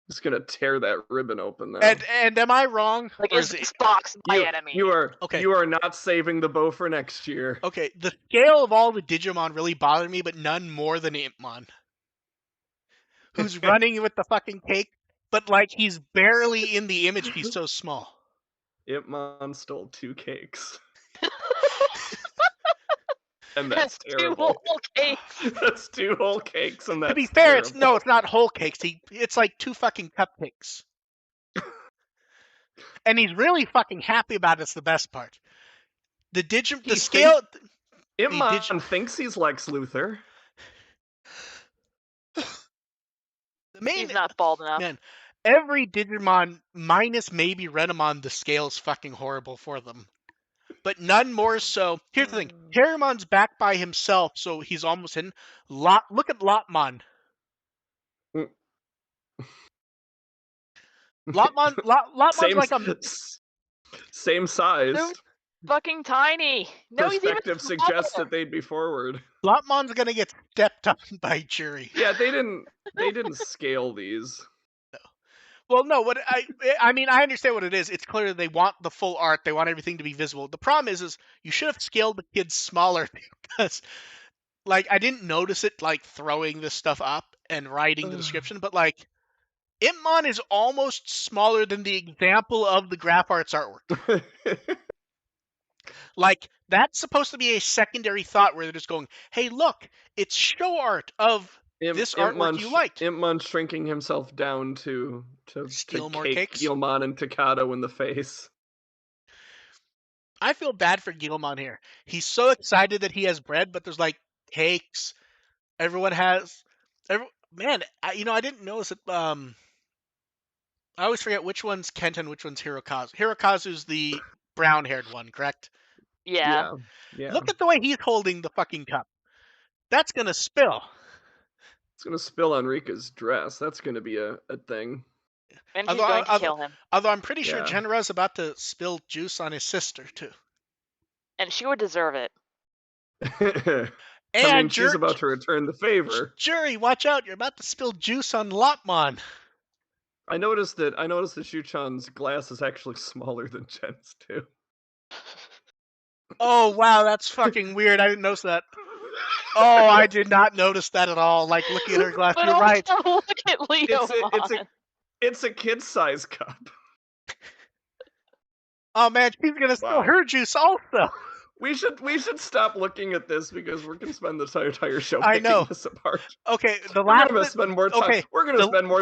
Just gonna tear that ribbon open now. And am I wrong? Like, is this box my enemy? You are not saving the bow for next year. Okay, the scale of all the Digimon really bothered me, but none more than Impmon. Who's running with the fucking cake, but like he's barely in the image, he's so small. Impmon stole 2 cakes. And that's terrible. 2 whole cakes. That's 2 whole cakes, and that's to be fair, terrible. it's not whole cakes. It's like 2 fucking cupcakes. And he's really fucking happy about it. It's the best part. Impmon thinks he's Lex Luthor. He's not bald enough. Man, every Digimon, minus maybe Renamon, the scale's fucking horrible for them. But none more so. Here's the thing. Perrymon's back by himself, so he's almost in. Look at Lotmon. Lotmon's like a... Same size. So fucking tiny. No, Perspective suggests that they'd be forward. Lotmon's gonna get stepped on by Jury. Yeah, they didn't scale these. No. Well, no, what I mean, I understand what it is. It's clear they want the full art. They want everything to be visible. The problem is you should have scaled the kids smaller because, like, I didn't notice it like throwing this stuff up and writing the description, but like, Imon is almost smaller than the example of the graph arts artwork. Like, that's supposed to be a secondary thought where they're just going, "Hey, look, it's show art of this artwork you liked." Impmon shrinking himself down to Steal more cake cakes. Guilmon and Takado in the face. I feel bad for Gilmon here. He's so excited that he has bread, but there's like cakes. Everyone has. Man, I didn't notice it. I always forget which one's Kenta and which one's Hirokazu. Hirokazu's the brown-haired one, correct? Yeah. Yeah. Look at the way he's holding the fucking cup. That's gonna spill. It's gonna spill on Rika's dress. That's gonna be a thing. And she's going to kill him. Although I'm pretty sure Yeah. Genra's about to spill juice on his sister too. And she would deserve it. I mean, she's about to return the favor. Jury, watch out! You're about to spill juice on Lopmon. I noticed that Shuchan's glass is actually smaller than Jen's too. Oh wow, that's fucking weird. I didn't notice that. Oh, I did not notice that at all. Like looking at her glass, But you're also, right. look at Leomon. It's a kid size cup. Oh man, she's gonna spill her juice also. We should stop looking at this because we're gonna spend the entire show I picking know. this apart. Okay, We're gonna spend more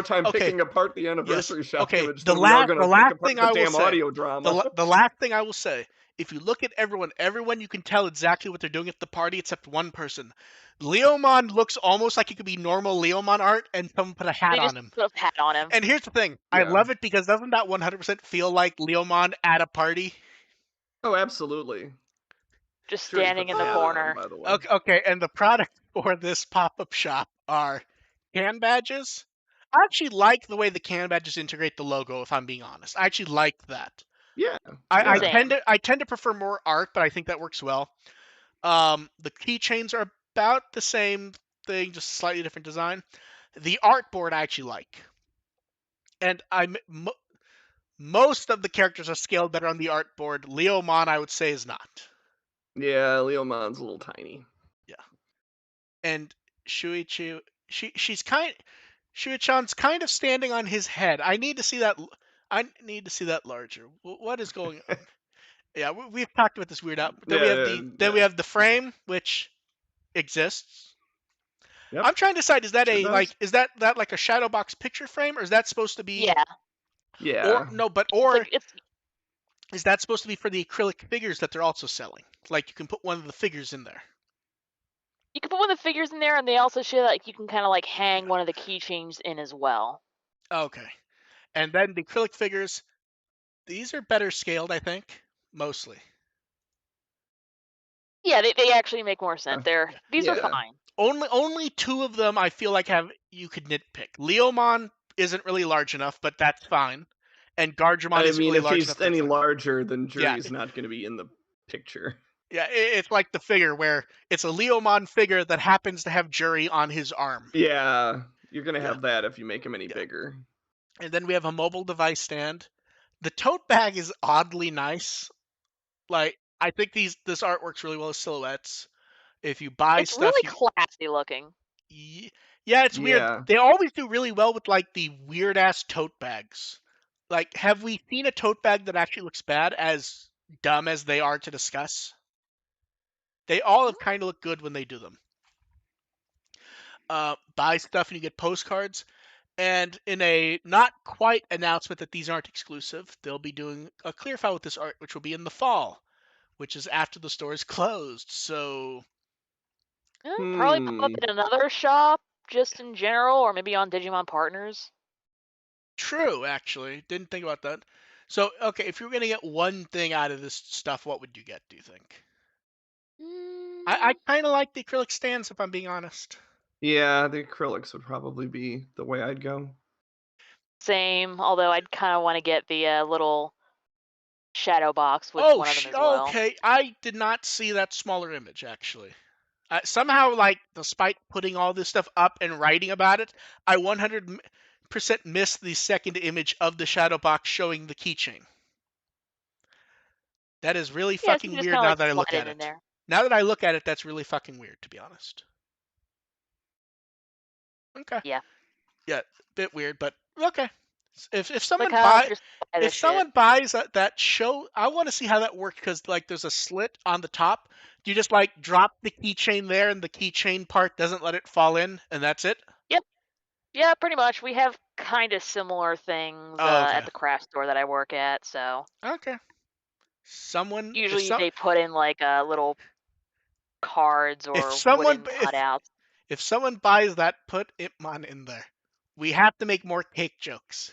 time okay. picking apart the anniversary shop Okay, image the than we are last gonna the pick last apart thing the I will damn say, audio drama. the last thing I will say, if you look at everyone you can tell exactly what they're doing at the party except one person. Leomon looks almost like it could be normal Leomon art, and someone put a hat on him. Put a hat on him. And here's the thing, Yeah. I love it because doesn't that 100% feel like Leomon at a party? Oh, absolutely. Just standing in the corner. By the way. Okay, and the product for this pop-up shop are can badges. I actually like the way the can badges integrate the logo, if I'm being honest. I actually like that. Yeah. I tend to prefer more art, but I think that works well. The keychains are about the same thing, just slightly different design. The artboard I actually like, and most of the characters are scaled better on the artboard. Leomon, I would say, is not. Yeah, Leomon's a little tiny. Yeah, and Shuichi, Shuichan's kind of standing on his head. I need to see that. I need to see that larger. What is going on? Yeah, we've talked about this weird out. Then we have the frame, which exists. Yep. I'm trying to decide: is that is that like a shadow box picture frame, or is that supposed to be? Yeah. Is that supposed to be for the acrylic figures that they're also selling? Like you can put one of the figures in there. You can put one of the figures in there, and they also show that you can kind of like hang one of the keychains in as well. Okay, and then the acrylic figures. These are better scaled, I think, mostly. Yeah, they actually make more sense. These are fine. Only two of them I feel like you could nitpick. Leomon isn't really large enough, but that's fine. And Garjamon isn't really large enough. If he's any larger, then Jury's not going to be in the picture. Yeah, it's like the figure where it's a Leomon figure that happens to have Jury on his arm. Yeah, you're going to have that if you make him any bigger. And then we have a mobile device stand. The tote bag is oddly nice. Like, I think this artwork's really well as silhouettes. If you buy it's stuff, really classy looking. Yeah, it's weird. They always do really well with like the weird ass tote bags. Like, have we seen a tote bag that actually looks bad, as dumb as they are to discuss? They all have kind of look good when they do them. Buy stuff and you get postcards. And in a not quite announcement that these aren't exclusive, they'll be doing a clear file with this art, which will be in the fall, which is after the store is closed. So probably pop up in another shop, just in general, or maybe on Digimon Partners. True, actually. Didn't think about that. So, okay, if you were going to get one thing out of this stuff, what would you get, do you think? I kind of like the acrylic stands, if I'm being honest. Yeah, the acrylics would probably be the way I'd go. Same, although I'd kind of want to get the little shadow box with one of them as well. Okay, I did not see that smaller image, actually. Somehow, like, despite putting all this stuff up and writing about it, I 100% missed the second image of the shadow box showing the keychain. That is really Yeah, so you fucking just weird kind of now like that I look slide at it in it. there. Now that I look at it, that's really fucking weird, to be honest. Okay. Yeah. Yeah, bit weird, but okay. If Like how just buy if this shit. someone buys that show, I want to see how that works because like there's a slit on the top. Do you just like drop the keychain there and the keychain part doesn't let it fall in, and that's it? Yep. Yeah, pretty much. We have kind of similar things Oh, at okay. the craft store that I work at, so Okay. usually they put in like little cards if or someone wooden cutouts. if someone buys that, put Ipmon in there. We have to make more cake jokes.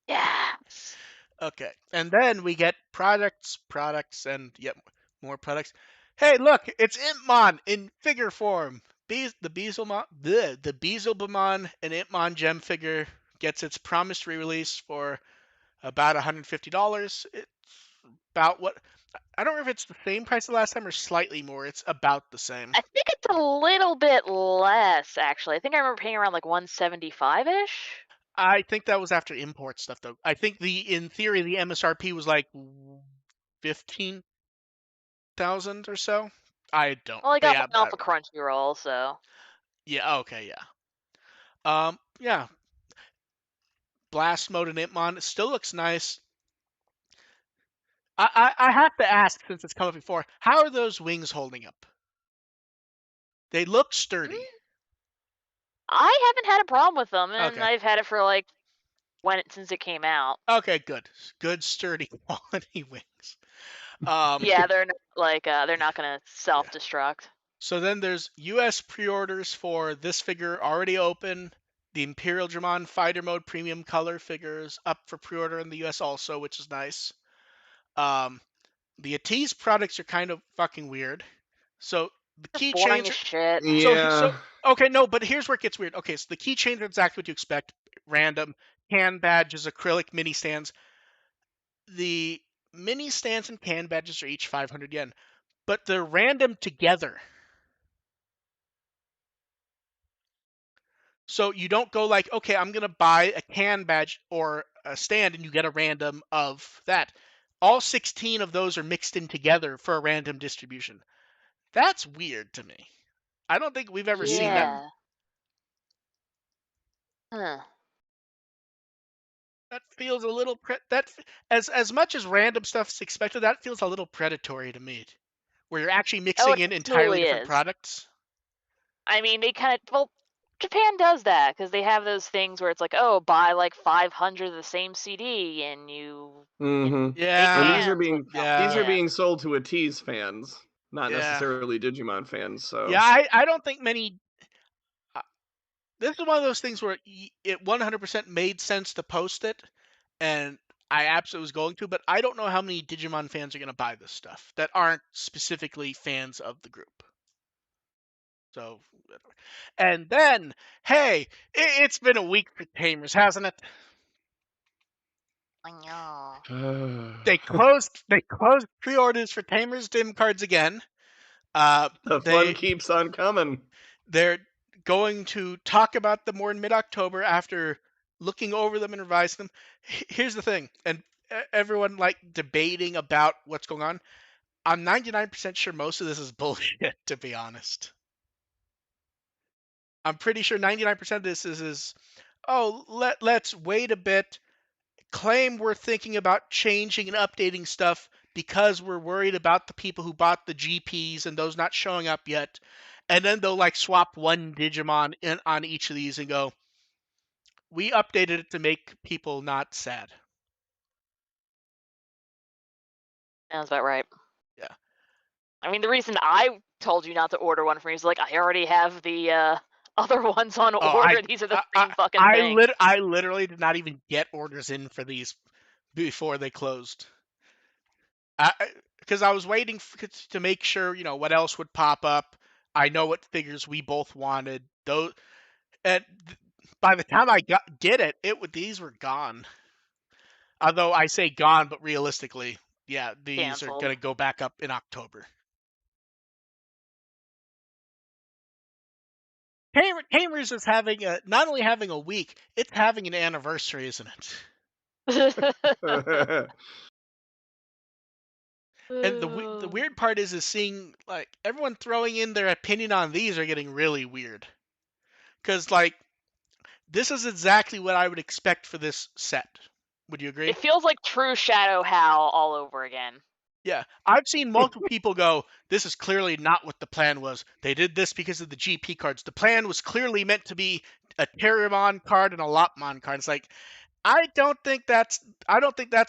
Yes. Okay. And then we get products, and yep, more products. Hey, look, it's Impmon in figure form. The Beelzebumon and Impmon gem figure gets its promised re-release for about $150. It's about what I don't know if it's the same price as last time or slightly more. It's about the same. I think it's a little bit less, actually. I think I remember paying around like 175-ish. I think that was after import stuff though. I think in theory the MSRP was like 15,000 or so. I don't. Well, I got Yeah, mine off of Crunchyroll, so yeah. Okay, yeah. Yeah. Blast mode and Impmon still looks nice. I have to ask since it's come up before. How are those wings holding up? They look sturdy. mm, I haven't had a problem with them, and Okay. I've had it for like since it came out. Okay, good. Good sturdy quality wings. Um, Yeah, they're yeah, not gonna yeah. self-destruct. So then there's US pre-orders for this figure already open. The Imperial Dramon Fighter Mode Premium Color figures up for pre-order in the US also, which is nice. The Atiz products are kind of fucking weird. So the Just boring keychains as are shit. Yeah. okay, no, but here's where it gets weird. Okay, so the keychains are exactly what you expect. Random can badges, acrylic mini stands. The mini stands and can badges are each 500 yen, but they're random together. So you don't go like, okay, I'm gonna buy a can badge or a stand, and you get a random of that. All 16 of those are mixed in together for a random distribution. That's weird to me. I don't think we've ever seen that. Mm-hmm. Yeah. Huh. That feels a little as much as random stuff's expected. That feels a little predatory to me, where you're actually Oh, mixing it in entirely absolutely different is. products. I mean, they kind of Japan does that because they have those things where it's like, oh, buy like 500 of the same CD and you can Mm-hmm. make And Yeah, cans with them. these are yeah, Yeah. being sold to Atiz fans, not yeah, necessarily Digimon fans. yeah. So I don't think many. Uh, this is one of those things where it 100% made sense to post it, and I absolutely was going to, but I don't know how many Digimon fans are going to buy this stuff that aren't specifically fans of the group. So, and then, hey, it's been a week for Tamers, hasn't it? I know. They closed pre-orders for Tamers Dim cards again. the fun They keeps on coming. they're going to talk about them more in mid-October after looking over them and revising them. Here's the thing, and everyone like debating about what's going on. I'm 99% sure most of this is bullshit, to be honest. I'm pretty sure 99% of this is oh, let's wait a bit, claim we're thinking about changing and updating stuff because we're worried about the people who bought the GPs and those not showing up yet. And then they'll like swap one Digimon on each of these and go, we updated it to make people not sad. Sounds about right. Yeah. I mean, the reason I told you not to order one for me is like I already have the other ones on Oh, order. These are the same fucking thing. I literally did not even get orders in for these before they closed. Because I was waiting to make sure, what else would pop up. I know what figures we both wanted. Those, and by the time I get it, these were gone. Although I say gone, but realistically, yeah, these are Canceled. gonna go back up in October. Tamers is having not only having a week, it's having an anniversary, isn't it? And the weird part is seeing like everyone throwing in their opinion on these are getting really weird. Cause like this is exactly what I would expect for this set. Would you agree? It feels like true Shadow Hal all over again. Yeah, I've seen multiple people go, this is clearly not what the plan was. They did this because of the GP cards. The plan was clearly meant to be a Terriermon card and a Lopmon card. It's like, I don't think that's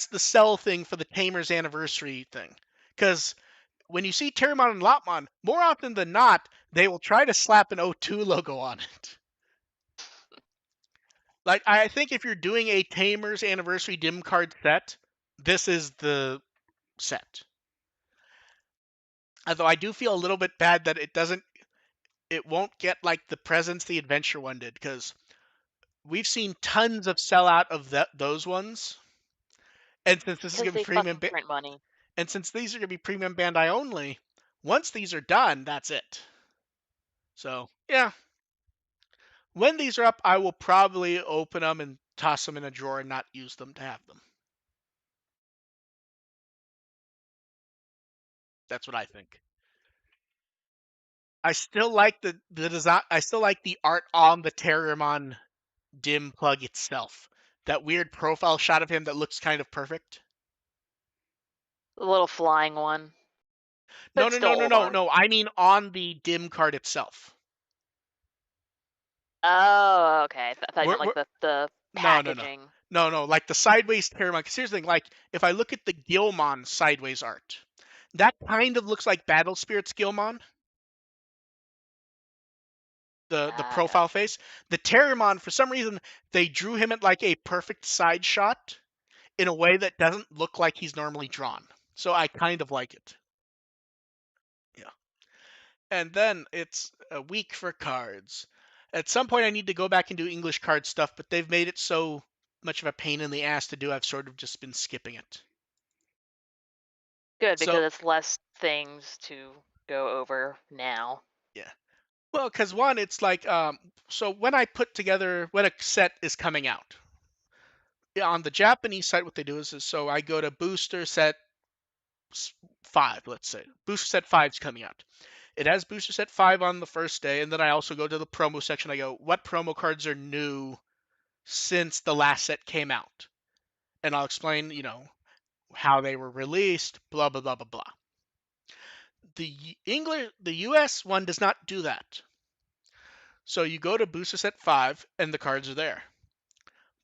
the sell thing for the Tamers anniversary thing. Because when you see Terriermon and Lopmon, more often than not, they will try to slap an O2 logo on it. Like, I think if you're doing a Tamers anniversary dim card set, this is the set. Although I do feel a little bit bad that it won't get like the presence the Adventure one did, because we've seen tons of sellout of those ones. And since this is Because gonna be they premium, fucking print money. and since these are gonna be premium Bandai only, once these are done, that's it. So yeah, when these are up, I will probably open them and toss them in a drawer and not use them to have them. That's what I think. I still like the design. I still like the art on the Terriermon dim plug itself. That weird profile shot of him that looks kind of perfect. The little flying one. No, But no, still no, no, old no, art. no. I mean on the dim card itself. Oh, okay. I thought you meant We're, like the no, no, no. packaging. No, like the sideways Terriermon. Because here's the thing, like, if I look at the Gilmon sideways art, that kind of looks like Battle Spirits Gilmon, the profile Gotcha. face. The Terriermon, for some reason, they drew him at like a perfect side shot in a way that doesn't look like he's normally drawn. So I kind of like it. Yeah. And then it's a week for cards. At some point, I need to go back and do English card stuff, but they've made it so much of a pain in the ass to do, I've sort of just been skipping it. Good, So, because it's less things to go over now. yeah. Well, because one, it's like, so when a set is coming out, yeah, on the Japanese site, what they do is so I go to booster set 5, let's say. Booster set 5's coming out. It has booster set 5 on the first day, and then I also go to the promo section. I go, what promo cards are new since the last set came out? And I'll explain, how they were released, blah, blah, blah, blah, blah. The US one does not do that. So you go to booster set 5, and the cards are there.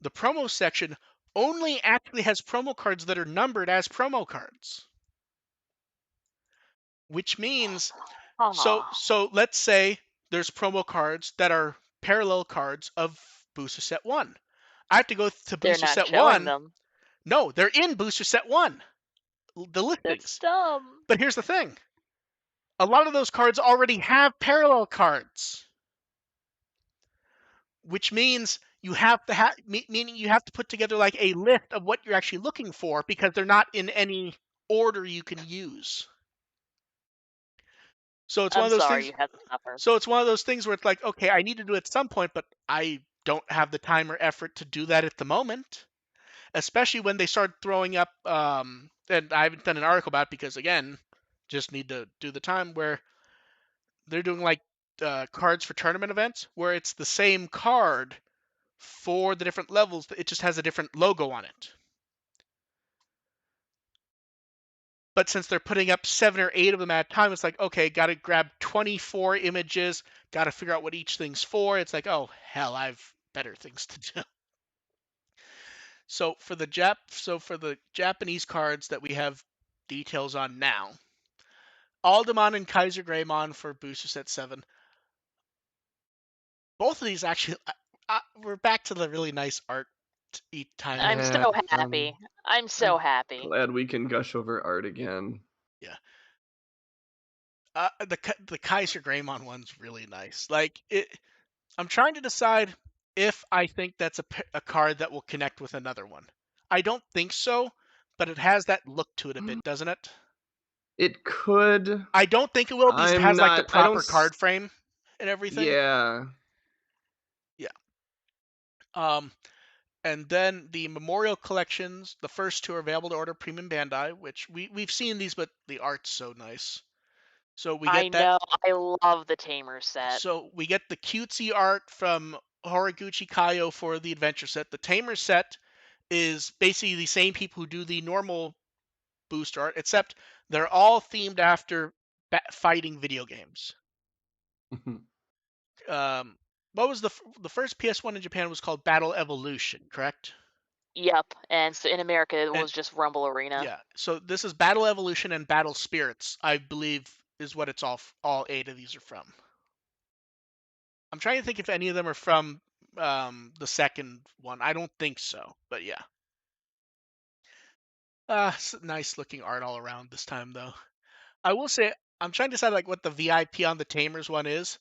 The promo section only actually has promo cards that are numbered as promo cards. Which means, so let's say there's promo cards that are parallel cards of booster set 1. I have to go to They're booster not set showing 1. them. No, they're in booster set 1. The That's listings. dumb. But here's the thing. A lot of those cards already have parallel cards. Which means you have to meaning you have to put together like a list of what you're actually looking for, because they're not in any order you can use. So it's one I'm of those sorry things. you had to suffer. So it's one of those things where it's like, okay, I need to do it at some point, but I don't have the time or effort to do that at the moment. Especially when they start throwing up, and I haven't done an article about it because, again, just need to do the time, where they're doing like cards for tournament events where it's the same card for the different levels. It just has a different logo on it. But since they're putting up 7 or 8 of them at a time, it's like, okay, got to grab 24 images, got to figure out what each thing's for. It's like, oh, hell, I've better things to do. So for the Japanese cards that we have details on now, Aldemon and Kaiser Greymon for booster set 7. Both of these actually, we're back to the really nice art each time. I'm Yeah, so happy. I'm so happy. glad we can gush over art again. Yeah. The Kaiser Greymon one's really nice. Like it, I'm trying to decide if I think that's a card that will connect with another one. I don't think so, but it has that look to it a bit, doesn't it? It could. I don't think it will because it I'm has like the not. I don't. proper card frame and everything. Yeah. Um, and then the Memorial Collections, the first two are available to order Premium Bandai, which we've seen these, but the art's so nice. So we I get that. know. I love the Tamers set. So we get the cutesy art from Horiguchi Kayo for the adventure set. The Tamer set is basically the same people who do the normal booster art, except they're all themed after fighting video games. What was the first PS1 in Japan was called Battle Evolution, correct? Yep. And so in America, it And was just Rumble Arena. yeah, so this is Battle Evolution and Battle Spirits, I believe, is what it's all 8 of these are from. I'm trying to think if any of them are from the second one. I don't think so, but yeah. Nice looking art all around this time, though. I will say, I'm trying to decide like what the VIP on the Tamers one is.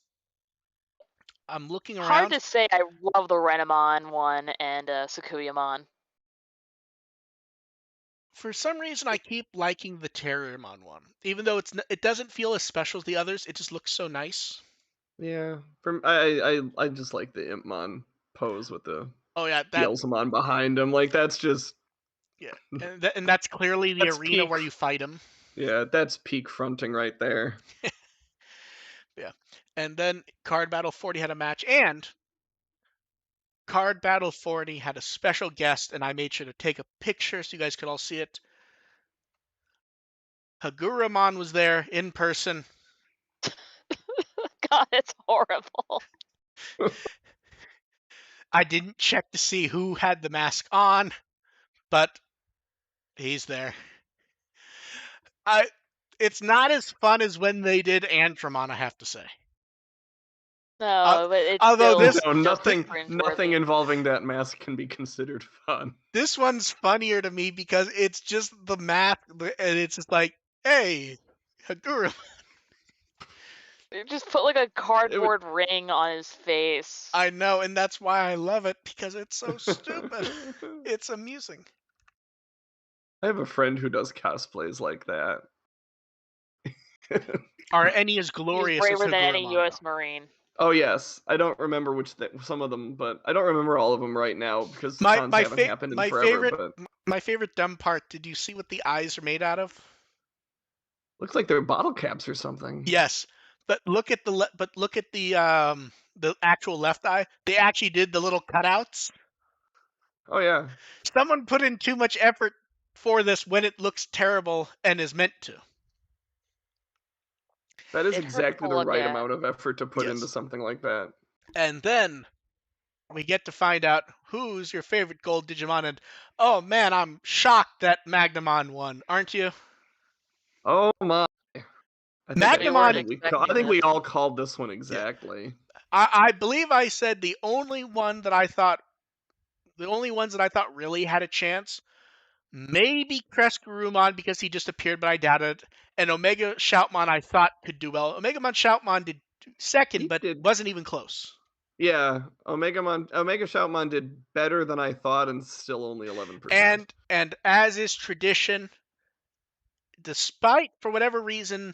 I'm looking Hard around. to say. I love the Renamon one and Sakuyamon. For some reason, I keep liking the Terriermon one, even though it doesn't feel as special as the others. It just looks so nice. Yeah, I just like the Impmon pose with the Oh yeah, Beelzemon behind him. Like that's just yeah, and that's clearly the That's arena where peak. you fight him. Yeah, that's peak fronting right there. Yeah, and then Card Battle 40 had a match, and Card Battle 40 had a special guest, and I made sure to take a picture so you guys could all see it. Haguramon was there in person. God, it's horrible. I didn't check to see who had the mask on, but he's there. It's not as fun as when they did Antramon, I have to say. No, but it's Although still this No, just nothing cringeworthy. involving that mask can be considered fun. this one's funnier to me because it's just the math, and it's just like, hey, Hagura. They just put like a cardboard ring on his face. I know, and that's why I love it, because it's so stupid. It's amusing. I have a friend who does cosplays like that. Are any as He's glorious as braver than any Haguramon, U.S. though? Marine. Oh yes, I don't remember some of them, but I don't remember all of them right now because My cons my haven't fa- happened in my forever. favorite But my favorite dumb part. Did you see what the eyes are made out of? looks like they're bottle caps or something. Yes, but look at the actual left eye. They actually did the little cutouts. Oh yeah, Someone put in too much effort for this when it looks terrible and is meant to. that is It hurts exactly to the look right at. amount of effort to put into Yes. something like that. And then we get to find out who's your favorite gold Digimon, and oh man, I'm shocked that Magnamon won, aren't you? Oh my! We weren't Magnamon, I expecting think we this. all called this one yeah, exactly. I believe I said the only ones that I thought really had a chance, maybe Kreskurumon because he just appeared, but I doubted it, and Omega Shoutmon I thought could do well. Omegamon Shoutmon did second, He but did. wasn't even close. Yeah, Omega Shoutmon did better than I thought, and still only 11%. And as is tradition, despite for whatever reason,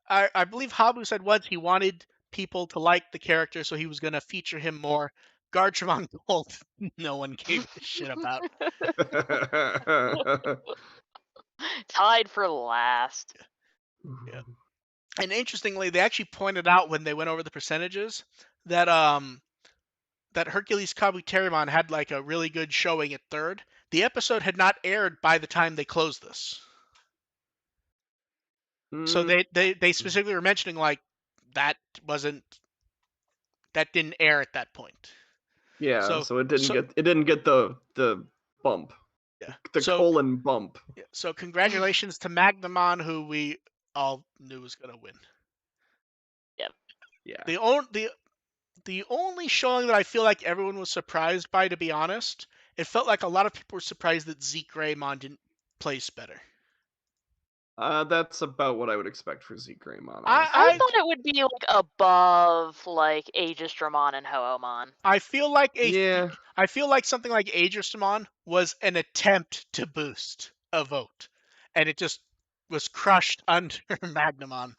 I believe Habu said once he wanted people to like the character, so he was going to feature him more. Garchomon Gold, no one gave a shit about. Tied for last. Yeah. And interestingly, they actually pointed out when they went over the percentages that that Hercules Kabuterimon had like a really good showing at third. The episode had not aired by the time they closed this. So they specifically were mentioning like that didn't air at that point. Yeah, So so it didn't get the bump. yeah. The colon bump. Yeah, so congratulations to Magnamon, who we all knew was gonna win. Yep. Yeah. The only showing that I feel like everyone was surprised by, to be honest, it felt like a lot of people were surprised that Zeke Greymon didn't place better. That's about what I would expect for Zeke Greymon. I thought it would be like above like Aegistramon and Hoomon. I feel like Yeah. I feel like something like Aegistramon was an attempt to boost a vote, and it just was crushed under Magnamon.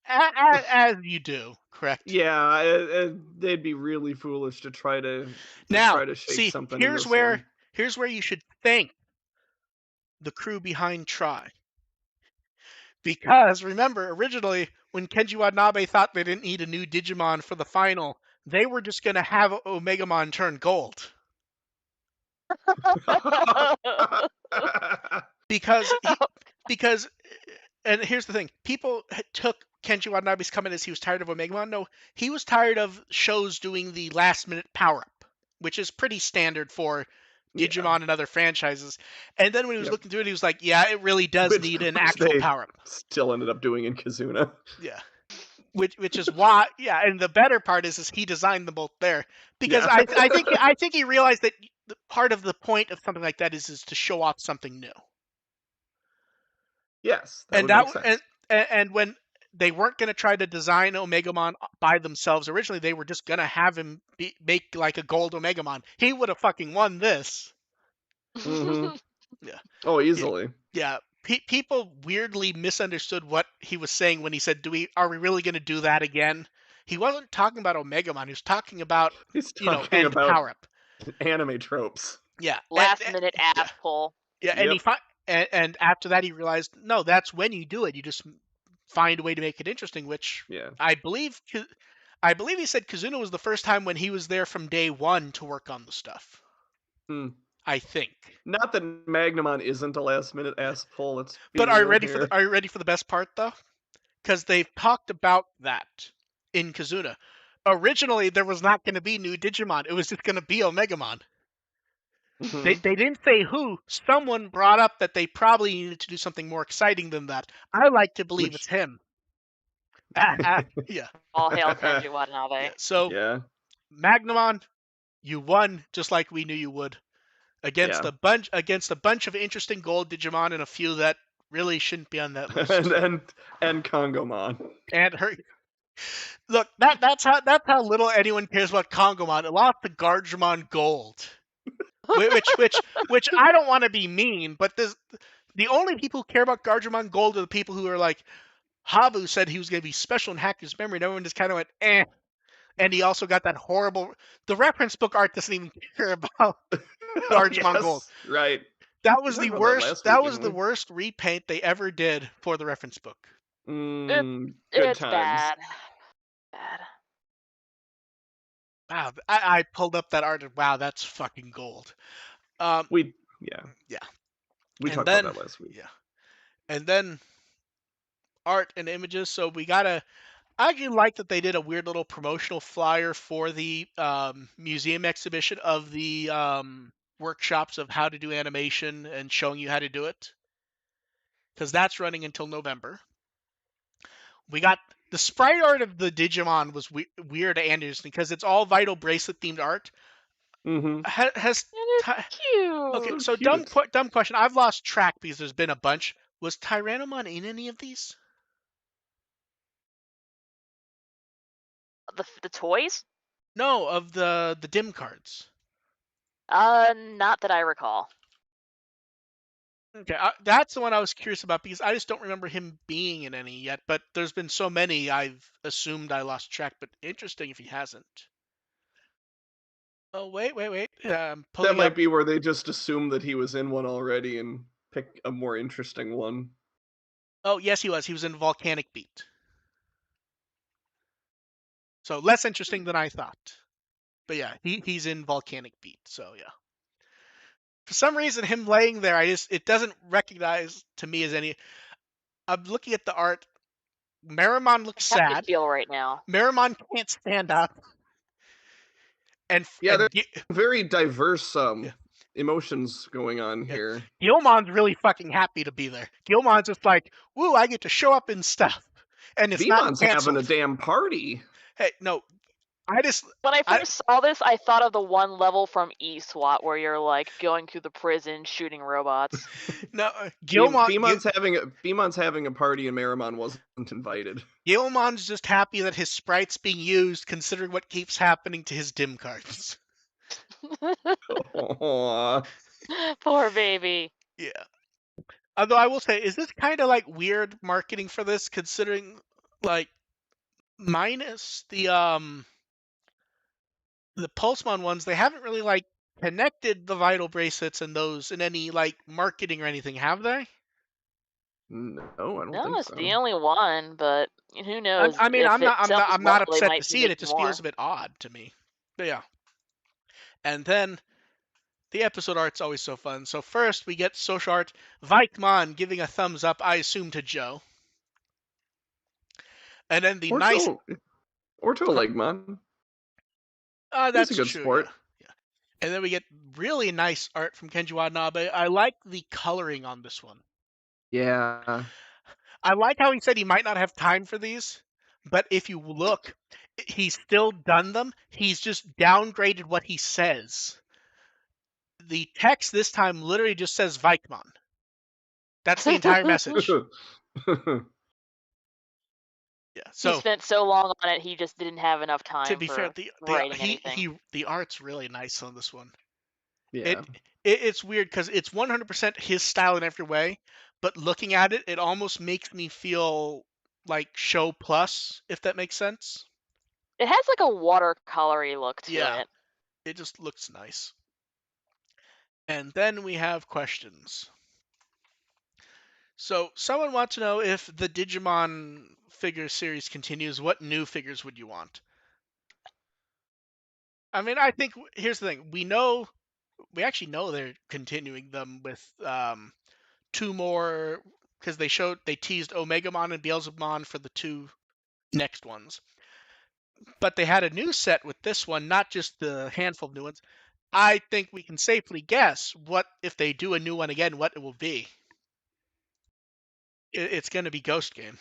as you do, correct? Yeah, they'd be really foolish to try to Now, shake see, something in this one. here's where you should thank the crew behind Try. Because remember, originally, when Kenji Watanabe thought they didn't need a new Digimon for the final, they were just going to have Omegamon turn gold. Because because and here's the thing, people took Kenji Watanabe's comment as he was tired of Omegamon. No, he was tired of shows doing the last minute power up, which is pretty standard for Yeah. Digimon and other franchises. And then when he was Yep. looking through it, he was like, yeah, it really does need an actual they power up. still ended up doing in Kazuna. Yeah. Which is why, yeah, and the better part is he designed them both there, because Yeah. I think he realized that part of the point of something like that is to show off something new. Yes, that And would make sense. and when they weren't going to try to design Omegamon by themselves originally, they were just going to have him make like a gold Omegamon. He would have fucking won this. Mm-hmm. Yeah. Oh, easily. Yeah. People weirdly misunderstood what he was saying when he said, are we really going to do that again? He wasn't talking about Omegamon. He was talking about, He's talking end about power up. anime tropes. Yeah. Last minute yeah. ass pull. Yeah. Yep. And after that, he realized, no, that's when you do it. You just find a way to make it interesting, which Yeah. I believe he said Kazuna was the first time when he was there from day one to work on the stuff. I think. Not that Magnamon isn't a last minute ass pull. Let's be But are you real ready here. are you ready for the best part though? Because they've talked about that in Kazuna. Originally, there was not going to be new Digimon. It was just going to be Omegamon. Mm-hmm. They didn't say who. Someone brought up that they probably needed to do something more exciting than that. I like to believe it's him. Yeah. All hail Kenji Watanabe. Yeah. So, yeah. Magnamon, you won just like we knew you would. Against a bunch of interesting gold Digimon and a few that really shouldn't be on that list. and Kongomon. And her. Look, that's how little anyone cares about Kongomon. It lost to Gargemon Gold, which I don't want to be mean, but the only people who care about Gargemon Gold are the people who are like, Habu said he was going to be special in Hacker's memory, and everyone just kind of went, eh. And he also got that horrible. The reference book art doesn't even care about Gargemon Gold. Right. That was the worst. That was the worst repaint they ever did for the reference book. Good It's times. bad. Wow, I pulled up that art and wow, that's fucking gold. We talked about that last week. Yeah, and then art and images. So we gotta. I actually like that they did a weird little promotional flyer for the museum exhibition of the workshops of how to do animation and showing you how to do it, because that's running until November. We got the sprite art of the Digimon was weird and interesting because it's all Vital Bracelet themed art. Mm-hmm. Cute. Okay, so dumb question. I've lost track because there's been a bunch. Was Tyrannomon in any of these? The toys? No, of the dim cards. Not that I recall. Okay, that's the one I was curious about because I just don't remember him being in any yet. But there's been so many, I've assumed I lost track. But interesting if he hasn't. Oh wait. That might be where they just assumed that he was in one already and pick a more interesting one. Oh yes, he was. He was in Volcanic Beat. So less interesting than I thought. But yeah, he's in Volcanic Beat. So yeah. For some reason, him laying there, it doesn't recognize to me as any. I'm looking at the art. Meramon looks I sad. feel right now. Meramon can't stand up. And there's very diverse emotions going on here. Gilmon's really fucking happy to be there. Gilmon's just like, woo, I get to show up and stuff. And it's Vemon's not canceled. having a damn party. Hey, no. When I first saw this, I thought of the one level from E-SWAT where you're like going through the prison shooting robots. No, Vemon's having a party and Meramon wasn't invited. Gilmon's just happy that his sprite's being used, considering what keeps happening to his dim cards. Poor baby. Yeah. Although I will say, is this kind of like weird marketing for this, considering like minus the Pulsemon ones, they haven't really like connected the vital bracelets and those in any like marketing or anything, have they? No, I don't No, think it's so. the only one, but who knows? I mean, If it sells I'm not well, they upset to might be see it. It making just feels more. a bit odd to me. But yeah. And then the episode art's always so fun. So first we get social art, Vikemon giving a thumbs up, I assume to Joe. And then the Or nice to Legmon. He's a that's good true, yeah. sport. Yeah. And then we get really nice art from Kenji Watanabe. I like the coloring on this one. Yeah. I like how he said he might not have time for these, but if you look, he's still done them. He's just downgraded what he says. The text this time literally just says Vikemon. That's the entire message. Yeah. He So spent so long on it, he just didn't have enough to time be fair, for writing anything. the art's really nice on this one. Yeah. It's weird because it's 100% his style in every way, but looking at it, it almost makes me feel like Show Plus, if that makes sense. It has like a watercolory look to Yeah, it. it just looks nice. And then we have questions. So someone wants to know if the Digimon figure series continues, what new figures would you want? I mean, I think here's the thing: we actually know they're continuing them with two more because they teased Omegamon and Beelzebumon for the two next ones. But they had a new set with this one, not just the handful of new ones. I think we can safely guess what if they do a new one again, what it will be. It's going to be Ghost Game.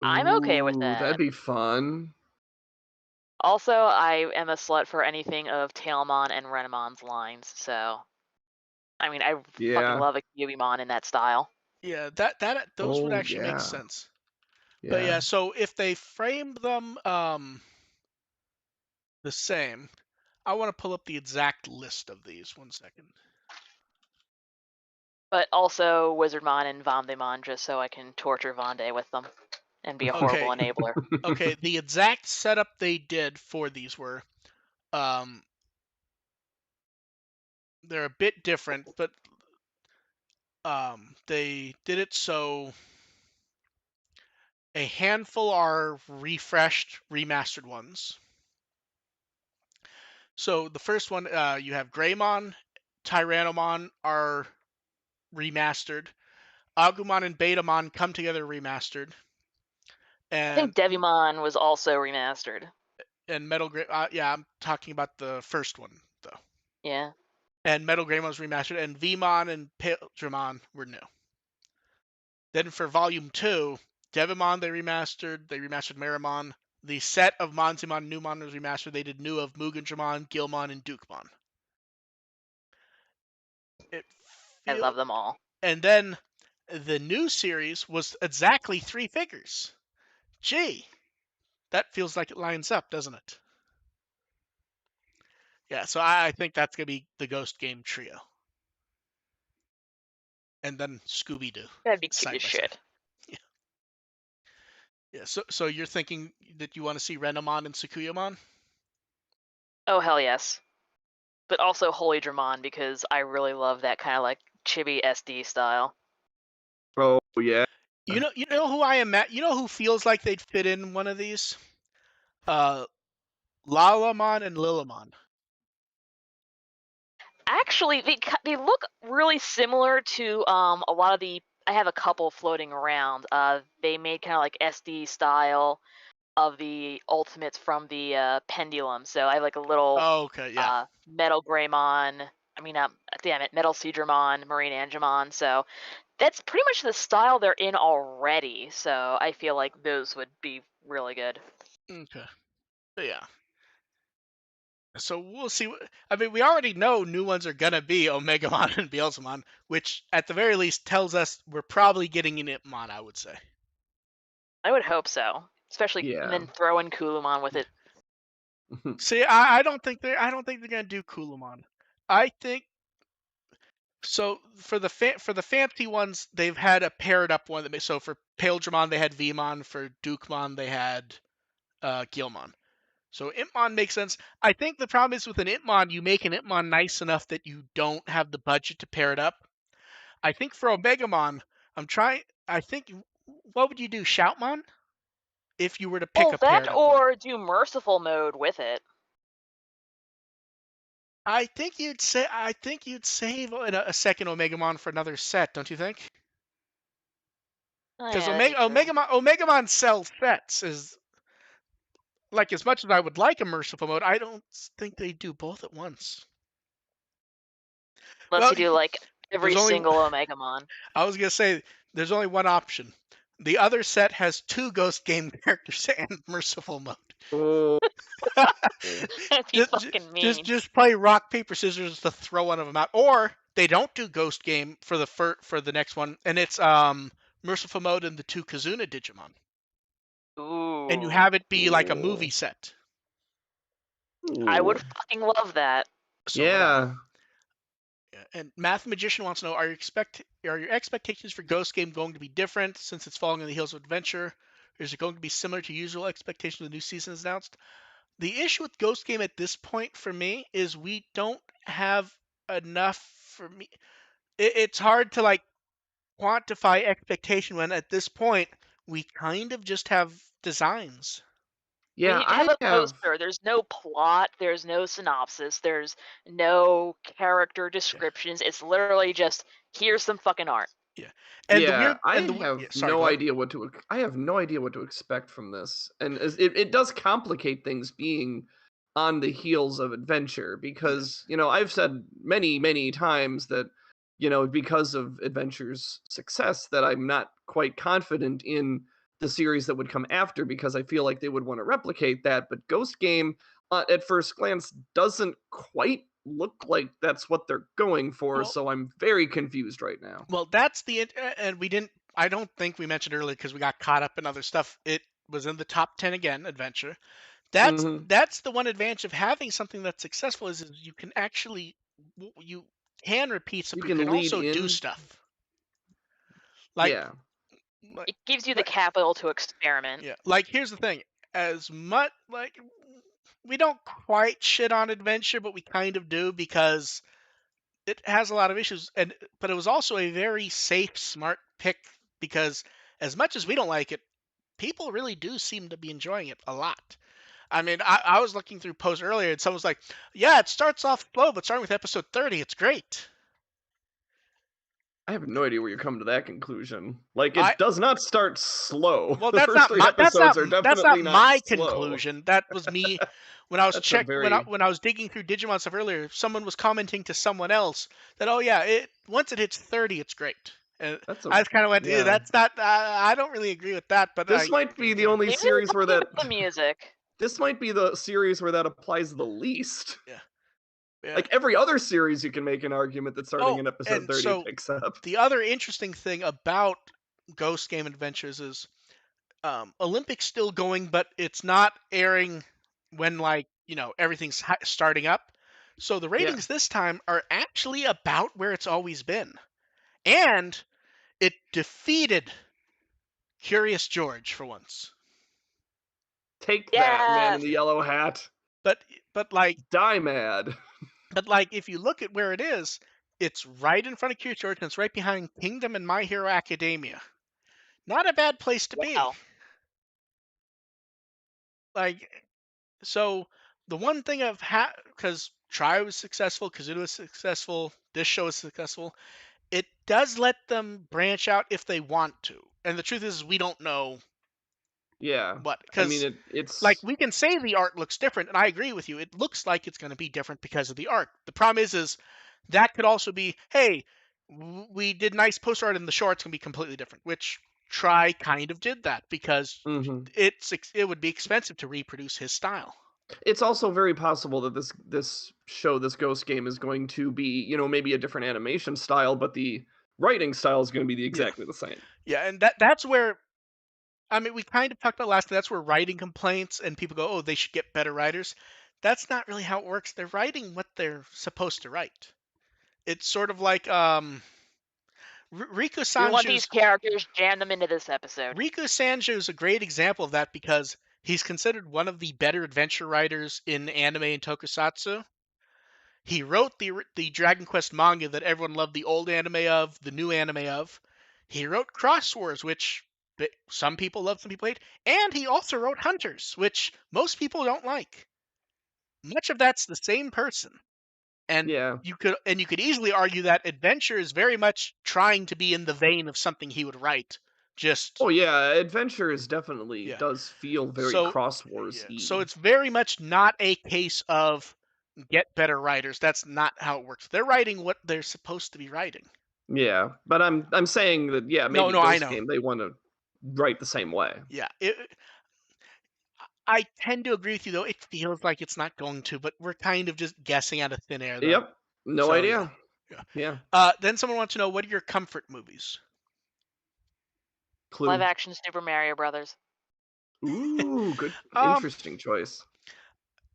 I'm okay with Ooh, that'd that. be fun. Also, I am a slut for anything of Tailmon and Renamon's lines, so I mean, I fucking Yeah. love a Kyubimon in that style. Yeah, that those would Oh, actually make yeah. sense. But Yeah. yeah, so if they framed them the same, I want to pull up the exact list of these. 1 second. But also Wizardmon and Vondemon, just so I can torture Vonde with them and be a horrible Okay, enabler. okay. The exact setup they did for these were, um, they're a bit different, but they did it so a handful are refreshed, remastered ones. So the first one, you have Greymon, Tyrannomon are remastered. Agumon and Betamon come together remastered, I and think Devimon was also remastered. Metal Gray. Yeah, I'm talking about the first one though. Yeah. And Metal Greymon was remastered, and Vmon and Paildramon were new. Then for Volume 2, Devimon they remastered. They remastered Meramon. The set of Monzimon and Newmon was remastered. They did new of Mugandramon, Gilmon, and Dukemon. It I feel love them all. And then the new series was exactly 3 figures. Gee, that feels like it lines up, doesn't it? Yeah, so I think that's gonna be the Ghost Game trio, and then Scooby Doo That'd be cute side as by side. shit. Yeah, yeah. So you're thinking that you want to see Renamon and Sakuyamon? Oh hell yes. But also Holy Dramon because I really love that kind of like chibi SD style. Oh, yeah. You know who I am at. You know who feels like they'd fit in one of these? Uh, Lalamon and Lilamon. Actually, they look really similar to a lot of the. I have a couple floating around. They made kind of like SD style of the ultimates from the pendulum. So I have like a little Oh, okay, yeah. metal Greymon. I mean, damn it, metal Seedramon, Marine Angemon. So that's pretty much the style they're in already. So I feel like those would be really good. Okay, but yeah. So we'll see. I mean, we already know new ones are gonna be Omegamon and Beelzemon, which at the very least tells us we're probably getting an Ipmon. I would say. I would hope so, especially and Yeah. then throw in Kulumon with it. See, I don't think they're gonna do Kulamon. I think So for the fancy ones, they've had a paired up one. So for Paildramon, they had Vmon. For Dukemon, they had Guilmon. So Impmon makes sense. I think the problem is with an Impmon, you make an Impmon nice enough that you don't have the budget to pair it up. I think for Omegamon, I'm trying. I think what would you do, Shoutmon, if you were to pick Well, a that paired up one? or do merciful mode with it. I think you'd save a second Omegamon for another set, don't you think? Oh, Because yeah, that'd be true. Omegamon sells sets. Is like, as much as I would like a merciful mode, I don't think they do both at once. Unless Well, you do like there's every only single Omegamon. I was gonna say there's only one option. The other set has 2 Ghost Game characters and merciful mode. Oh. That'd be fucking mean. Just play rock paper scissors to throw one of them out, or they don't do Ghost Game for the next one, and it's merciful mode and the 2 Kazuna Digimon, and you Ooh. have it be like a movie set. I would Ooh. fucking love that. So would I. Yeah. Yeah, and Math Magician wants to know: are your expectations for Ghost Game going to be different since it's following on the heels of Adventure? Or is it going to be similar to usual expectations when the new season is announced? The issue with Ghost Game at this point for me is we don't have enough for me. It's hard to like quantify expectation when at this point we kind of just have designs. We Yeah, need to I have a have. poster. There's no plot, there's no synopsis, there's no character Yeah, descriptions. It's literally just here's some fucking art. yeah. Yeah, I Yeah, have sorry, no go ahead. idea what to. I have no idea what to expect from this, and it does complicate things being on the heels of Adventure Yeah. because I've said many times that because of Adventure's success that I'm not quite confident in the series that would come after because I feel like they would want to replicate that, but Ghost Game at first glance doesn't quite look like that's what they're going for, Well, so I'm very confused right now. that's and we didn't. I don't think we mentioned earlier because we got caught up in other stuff. It was in the top 10 again, Adventure. Hmm. That's the one advantage of having something that's successful is you can actually you can repeat stuff, You but you can can lead also do in. stuff. Like Yeah. It gives you the like capital to experiment. yeah, like here's the thing. As much like we don't quite shit on Adventure, but we kind of do because it has a lot of issues but it was also a very safe, smart pick because as much as we don't like it, people really do seem to be enjoying it a lot. I mean, I was looking through posts earlier, and someone was like, "Yeah, it starts off slow, but starting with episode 30, it's great." I have no idea where you're coming to that conclusion. Like, I it does not start slow. Well, The first three episodes are that's not definitely not my slow. conclusion. That was me That's a very. when I was digging through Digimon stuff earlier. Someone was commenting to someone else that, "Oh yeah, it once it hits 30, it's great." And That's a. I just kind of went, "Ew, Yeah. that's not. I don't really agree with that." But This I might be the okay, only Maybe there's series where something that. with the music. This might be the series where that applies the least. yeah, yeah. Like every other series, you can make an argument that starting Oh, in episode and 30 it so picks up. the other interesting thing about Ghost Game Adventures is Olympics still going, but it's not airing when everything's starting up. So the Yeah. ratings this time are actually about where it's always been, and it defeated Curious George for once. Take that, man in Yes. the yellow hat. But but like Die mad. if you look at where it is, it's right in front of Curious George, and it's right behind Kingdom and My Hero Academia. Not a bad place to be. Wow. Like so the one thing of because Try was successful, Kazuna was successful, this show is successful, it does let them branch out if they want to. And the truth is we don't know Yeah. what, I mean because like it's we can say the art looks different, and I agree with you. It looks like it's going to be different because of the art. The problem is that could also be, hey, we did nice post art and the show art's going to be completely different, which Try kind of did that because mhm. it would be expensive to reproduce his style. It's also very possible that this Ghost Game is going to be, maybe a different animation style, but the writing style is going to be Yeah. exactly the same. Yeah, and that's where I mean we kind of talked about last time. That's where writing complaints and people go, "Oh, they should get better writers." That's not really how it works. They're writing what they're supposed to write. It's sort of like Riku We want these Sanju's characters, jam them into this episode. Riku Sanju is a great example of that because he's considered one of the better adventure writers in anime and tokusatsu. He wrote the Dragon Quest manga that everyone loved the old anime of, the new anime of. He wrote Cross Wars, which some people love, some people hate, and he also wrote Hunters, which most people don't like. Much of that's the same person, and Yeah. you could easily argue that Adventure is very much trying to be in the vein of something he would write. Just Oh yeah, Adventure is definitely yeah. does feel very So Cross Wars yeah, so y. it's very much not a case of get better writers. That's not how it works. They're writing what they're supposed to be writing. Yeah, but I'm saying that yeah, No, maybe no, I this know. game they want to write the same way. Yeah, I tend to agree with you though. It feels like it's not going to, but we're kind of just guessing out of thin air though. Yep. No So yeah, idea. yeah. Yeah. Then someone wants to know, what are your comfort movies? Live Clue. action Super Mario Brothers. Ooh, good, Um, interesting choice.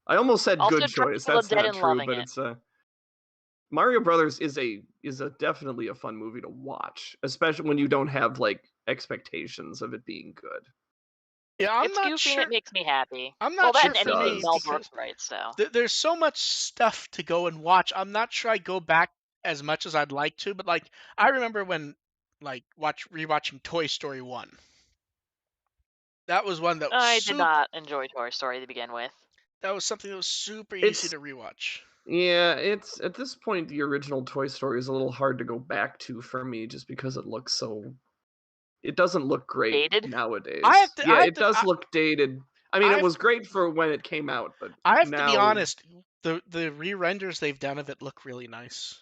I almost said Also, good choice. Dracula That's Dead not and true, loving but it. it's Mario Brothers is a definitely a fun movie to watch, especially when you don't have like expectations of it being good. yeah, I'm It's not goofy and sure. it makes me happy. I'm Well, not that sure and It for anything me does. Mel because Brooks writes, so. there's so much stuff to go and watch. I'm not sure I go back as much as I'd like to, but like I remember when like rewatching Toy Story 1. That was one that was I did not enjoy Toy Story to begin with. that was something that was super easy It's to rewatch. yeah, it's at this point the original Toy Story is a little hard to go back to for me just because it looks so it doesn't look great Dated? nowadays. Yeah, I have it to does look dated. I mean, I it have was great for when it came out, but I have to be now honest. The re-renders they've done of it look really nice.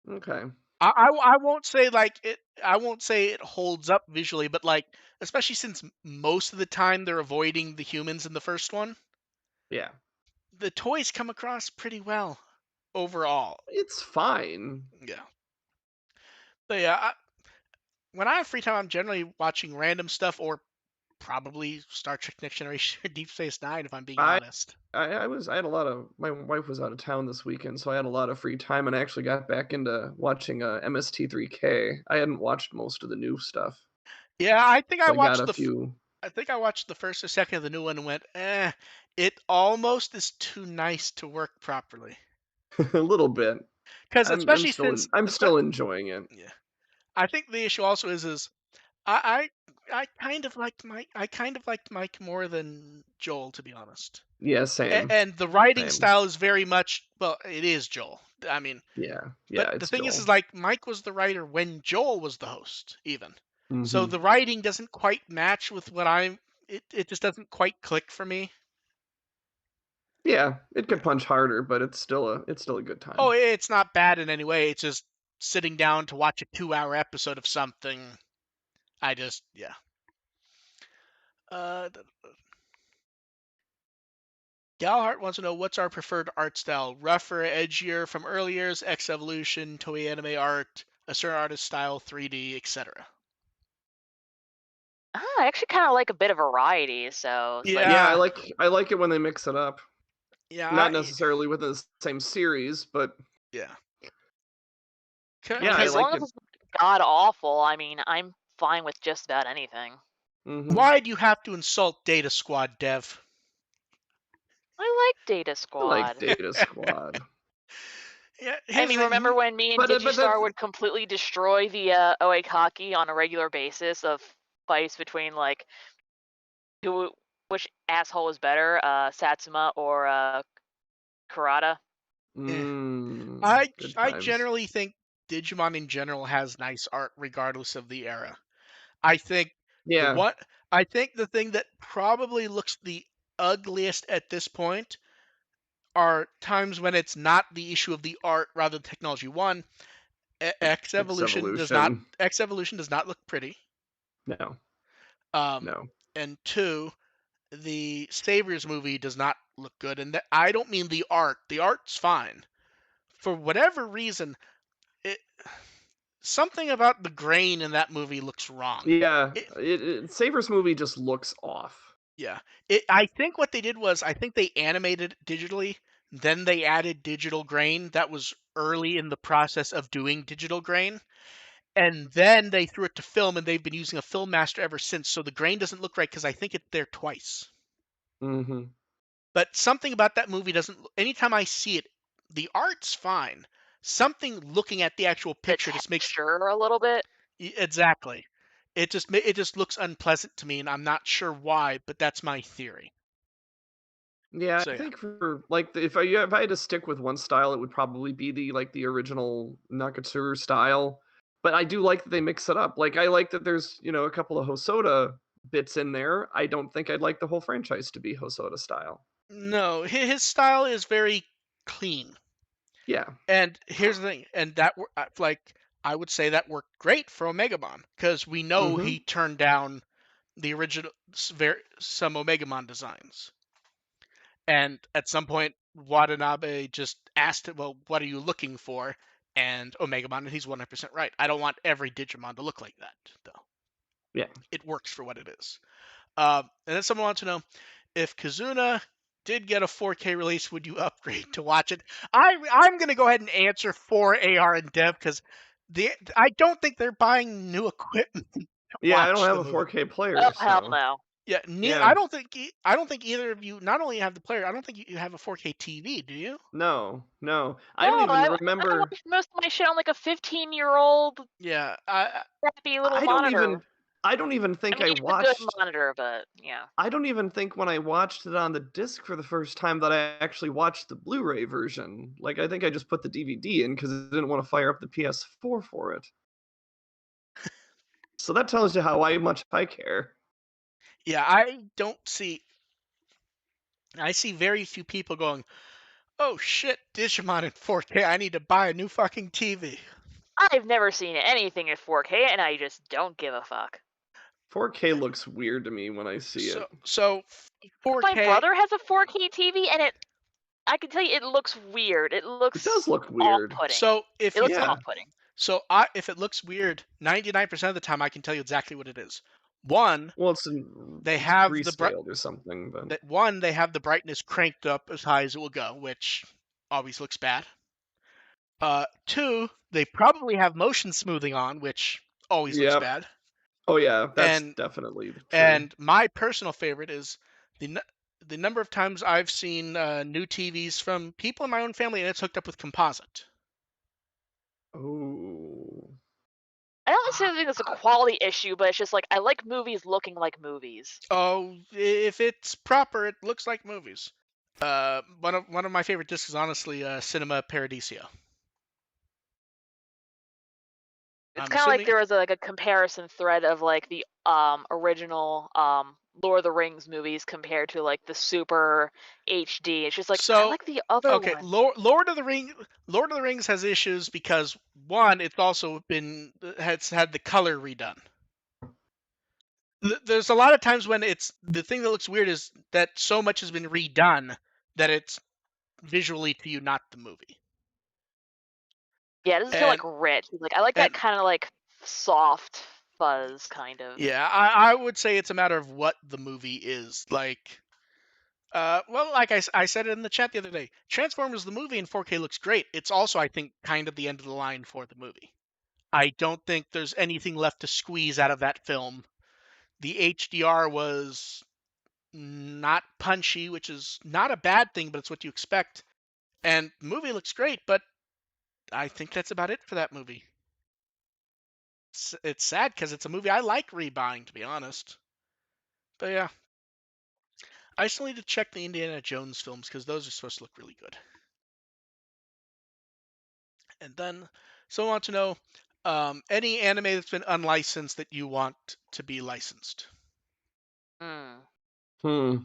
okay. I won't say like it. I won't say it holds up visually, but like especially since most of the time they're avoiding the humans in the first one, Yeah. the toys come across pretty well overall. It's fine. Yeah, but yeah, when I have free time, I'm generally watching random stuff or probably Star Trek Next Generation or Deep Space Nine, if I'm being I honest. I had a lot of my wife was out of town this weekend, so I had a lot of free time and I actually got back into watching MST3K. I hadn't watched most of the new stuff. Yeah, I got a few I think I watched the first or second of the new one and went, it almost is too nice to work properly. a little bit. Because especially since, I'm still enjoying it. yeah, I think the issue also is I kind of liked Mike more than Joel, to be honest. Yeah, same. And the writing Same. style is very much, well, it is Joel. I mean, Yeah. but Yeah, the it's thing is Joel. like Mike was the writer when Joel was the host, even. So Mhm. the writing doesn't quite match with what I'm. It just doesn't quite click for me. Yeah, it Yeah. could punch harder, but it's still a good Oh, time. it's not bad in any way. It's just sitting down to watch a 2 hour episode of something. I just yeah. Uh, Galhart wants to know, what's our preferred art style? Rougher, edgier from early years, X Evolution, Toei anime art, a certain artist style, 3D, etc. I actually kind of like a bit of variety, so it's like, Yeah, Yeah, I like it when they mix it up. yeah, Not necessarily within the same series, but yeah. I yeah, mean, I Because as long like as it. it's not god awful, I mean, I'm fine with just about anything. Mhm. why do you have to insult Data Squad, Dev? I like Data I like Squad. Data Squad. Yeah, I here's mean, the remember thing. when me and But that's Digistar would completely destroy the Oeg hockey on a regular basis of fights between like who, which asshole was better, Satsuma or Kurata? good I times. generally think Digimon in general has nice art regardless of the era. I think the Yeah. one I think the thing that probably looks the ugliest at this point are times when it's not the issue of the art rather than technology. One, X Evolution. X Evolution does not look pretty. No. Um, No. and two, the Saviors movie does not look good. And I don't mean the art. The art's fine. For whatever reason, it something about the grain in that movie looks wrong. Yeah, It, Saber's movie just looks off. yeah. I think what they did was I think they animated it digitally, Then they added digital grain. That was early in the process of doing digital grain. And then they threw it to film, and they've been using a film master ever since. So the grain doesn't look right because I think it's there twice. Mm-hmm. But something about that movie doesn't. Anytime I see it, the art's fine. Something looking at the actual The picture just makes texture a little bit. exactly. It just looks unpleasant to me, and I'm not sure why, but that's my theory. Yeah, So I yeah. think for like if I had to stick with one style, it would probably be the original Nakatsuru style. But I do like that they mix it up. Like I like that there's a couple of Hosoda bits in there. I don't think I'd like the whole franchise to be Hosoda style. No, his style is very clean. Yeah. And here's the thing, and like I would say that worked great for Omegamon because we know Mm-hmm. he turned down the original some Omegamon designs, and at some point Watanabe just asked him, "Well, what are you looking for?" And Omegamon, and he's 100% right. I don't want every Digimon to look like that, though. Yeah. It works for what it is. And then someone wants to know if Kazuna did get a 4K release, would you upgrade to watch it? I'm gonna go ahead and answer for AR and Dev because I don't think they're buying new equipment to Yeah, I don't watch have the a movie. 4K Oh player, hell so no. Yeah, yeah. I don't think either of you not only have the player. I don't think you have a 4K TV. Do you? No, no. I No, don't even I remember watched most of my shit on like a 15-year-old Yeah, crappy little I don't even monitor. I don't even I think mean, I it's a good watched monitor, but yeah. I don't even think when I watched it on the disc for the first time that I actually watched the Blu-ray version. Like I think I just put the DVD in because I didn't want to fire up the PS4 for it. So that tells you much I care. yeah. I see very few people going, "Oh shit, Digimon in 4K. I need to buy a new fucking TV." I've never seen anything in 4K, and I just don't give a fuck. 4K looks weird to me when I see it. So My 4K. brother has a 4K TV, and I can tell you, it looks weird. It It looks does look weird. off-putting. So if It you looks Yeah. off-putting. if it looks weird, 99% of the time I can tell you exactly what it is. One, Well, they it's have rescaled or something, but they have the brightness cranked up as high as it will go, which always looks bad. Two, they probably have motion smoothing on, which always looks yeah. bad. Oh yeah, that's And definitely true. and my personal favorite is the the number of times I've seen new TVs from people in my own family and it's hooked up with composite. Oh. I don't necessarily think it's a quality issue, but it's just like I like movies looking like movies. Oh, if it's proper, it looks like movies. One of my favorite discs is honestly Cinema Paradiso. It's I'm kind of like assuming. there was like a comparison thread of like the original Lord of the Rings movies compared to like the Super HD. It's just like I So, like the other okay, one. Lord of the Rings has issues because one, it's also been has had the color redone. There's a lot of times when it's the thing that looks weird is that so much has been redone that it's visually to you not the movie. Yeah, it doesn't feel like And rich. Like I like that and kind of like soft fuzz kind of. yeah, I would say it's a matter of what the movie is. Like well, like I said it in the chat the other day, Transformers the movie in 4K looks great. It's also, I think, kind of the end of the line for the movie. I don't think there's anything left to squeeze out of that film. The HDR was not punchy, which is not a bad thing, but it's what you expect. And the movie looks great, but I think that's about it for that movie. It's sad because it's a movie I like rebuying, to be honest. But yeah, I still need to check the Indiana Jones films because those are supposed to look really good. And then someone wants to know any anime that's been unlicensed that you want to be licensed. Hmm. Hmm.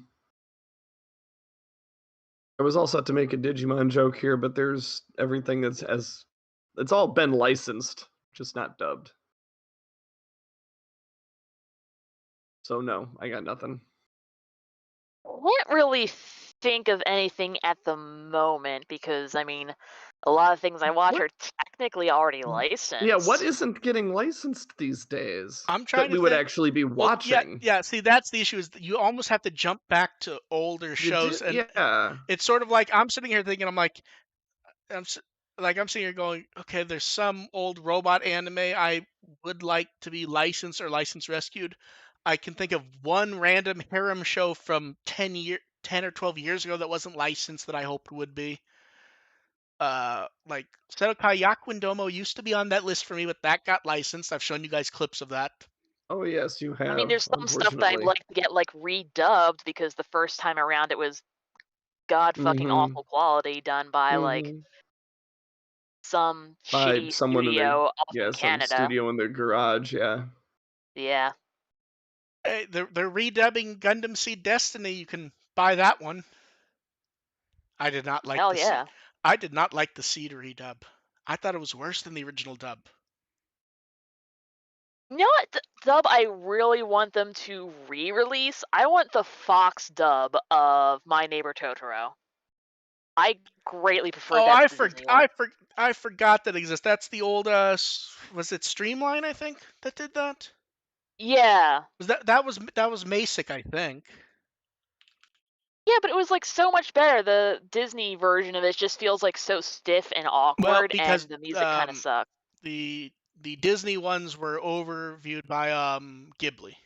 I was all set to make a Digimon joke here, but there's everything it's all been licensed, just not dubbed. So no, I got nothing. Can't really think of anything at the moment because I mean, A lot of things I watch What? are technically already licensed. Yeah, what isn't getting licensed these days I'm that trying to we would think. actually be Well, yeah, watching? yeah. See, that's the issue is that you almost have to jump back to older You shows, do, and yeah. it's sort of like I'm sitting here thinking, I'm like, I'm s- I'm sitting here going, okay, there's some old robot anime I would like to be licensed or license rescued. I can think of one random harem show from 10 or 12 years ago that wasn't licensed that I hoped would be. Like Serokai Yakuindomo used to be on that list for me, but that got licensed. I've shown you guys clips of that. Oh yes, you I mean, have, there's some stuff that I'd unfortunately. like to get like redubbed because the first time around it was god fucking Mm-hmm. awful quality done by like Mm-hmm. some By shitty someone in their, studio off in yeah, some Canada. studio in their garage, yeah. Yeah. Hey, they're redubbing Gundam Seed Destiny. You can buy that one. I did not like Hell the Seed. yeah. I did not like the Seed redub. I thought it was worse than the original dub. You know what dub I really want them to re-release? I want the Fox dub of My Neighbor Totoro. I greatly prefer Oh, that to the Disney one. I forgot that exists. That's the old was it Streamline, I think, that did that? Yeah. Was that was Masic, I think. Yeah, but it was like so much better. The Disney version of it just feels like so stiff and Well, awkward, because and the music kind of um sucks. the Disney ones were overviewed by Ghibli.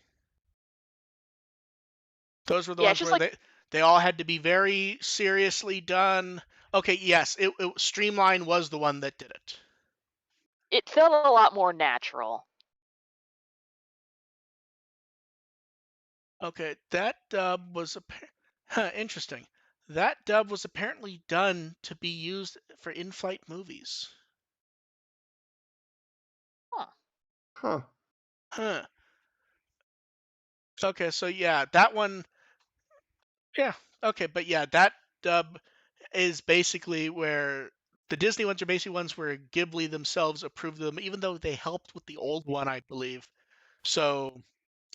Those were the Yeah, it's ones just where like they all had to be very seriously done. Okay, yes, Streamline was the one that did it. it felt a lot more natural. Okay, that dub was interesting. That dub was apparently done to be used for in-flight movies. Huh. Huh. Huh. Okay, so yeah, that one. Yeah. Okay, but yeah, that dub is basically where the Disney ones are basically ones where Ghibli themselves approved them, even though they helped with the old one, I believe. So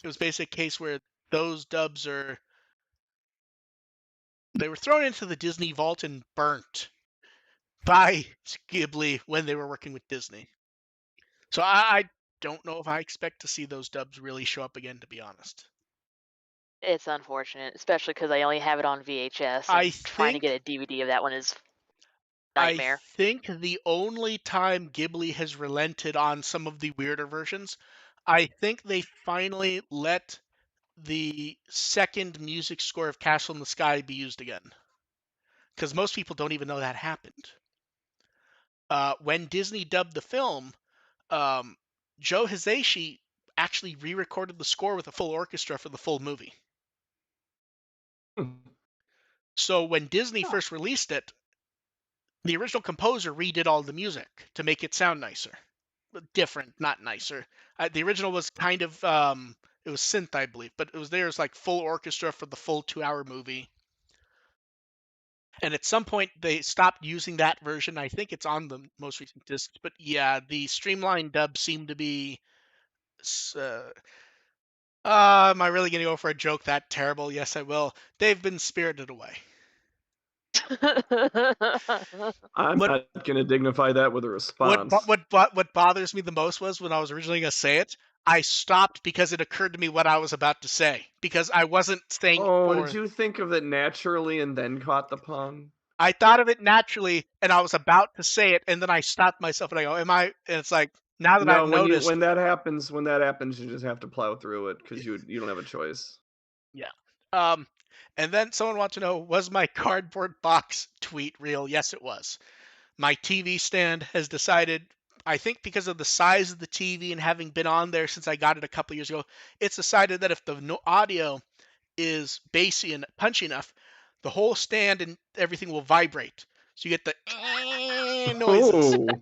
it was basically a case where those dubs they were thrown into the Disney vault and burnt by Ghibli when they were working with Disney. So I don't know if I expect to see those dubs really show up again, to be honest. It's unfortunate, especially because I only have it on VHS, I and trying to think get a DVD of that one is I nightmare. think the only time Ghibli has relented on some of the weirder versions, I think they finally let the second music score of Castle in the Sky be used again. Because most people don't even know that happened. When Disney dubbed the film, um, Joe Hisaishi actually re-recorded the score with a full orchestra for the full movie. Hmm. So when Disney Huh. first released it, the original composer redid all the music to make it sound nicer. Different, not nicer. The original was kind of it was synth, I believe, but it was there as like full orchestra for the full 2 hour movie. And at some point they stopped using that version. I think it's on the most recent discs, but yeah, the streamlined dub seemed to be. Uh, am I really gonna go for a joke that terrible? Yes, I will. They've been spirited away. I'm What not gonna dignify that with a response. what bothers me the most was when I was originally gonna say it, I stopped because it occurred to me what I was about to say because I wasn't saying it Oh, did for. you think of it naturally and then caught the pun? I thought of it naturally, and I was about to say it, and then I stopped myself, and I go, "Am I?" And it's like now that I've No, noticed, when that happens, you just have to plow through it because you don't have a choice. yeah. Um, and then someone wants to know, was my cardboard box tweet real? Yes, it was. My TV stand has decided, I think because of the size of the TV and having been on there since I got it a couple years ago, it's decided that if the audio is bassy and punchy enough, the whole stand and everything will vibrate. So you get the noises Oh,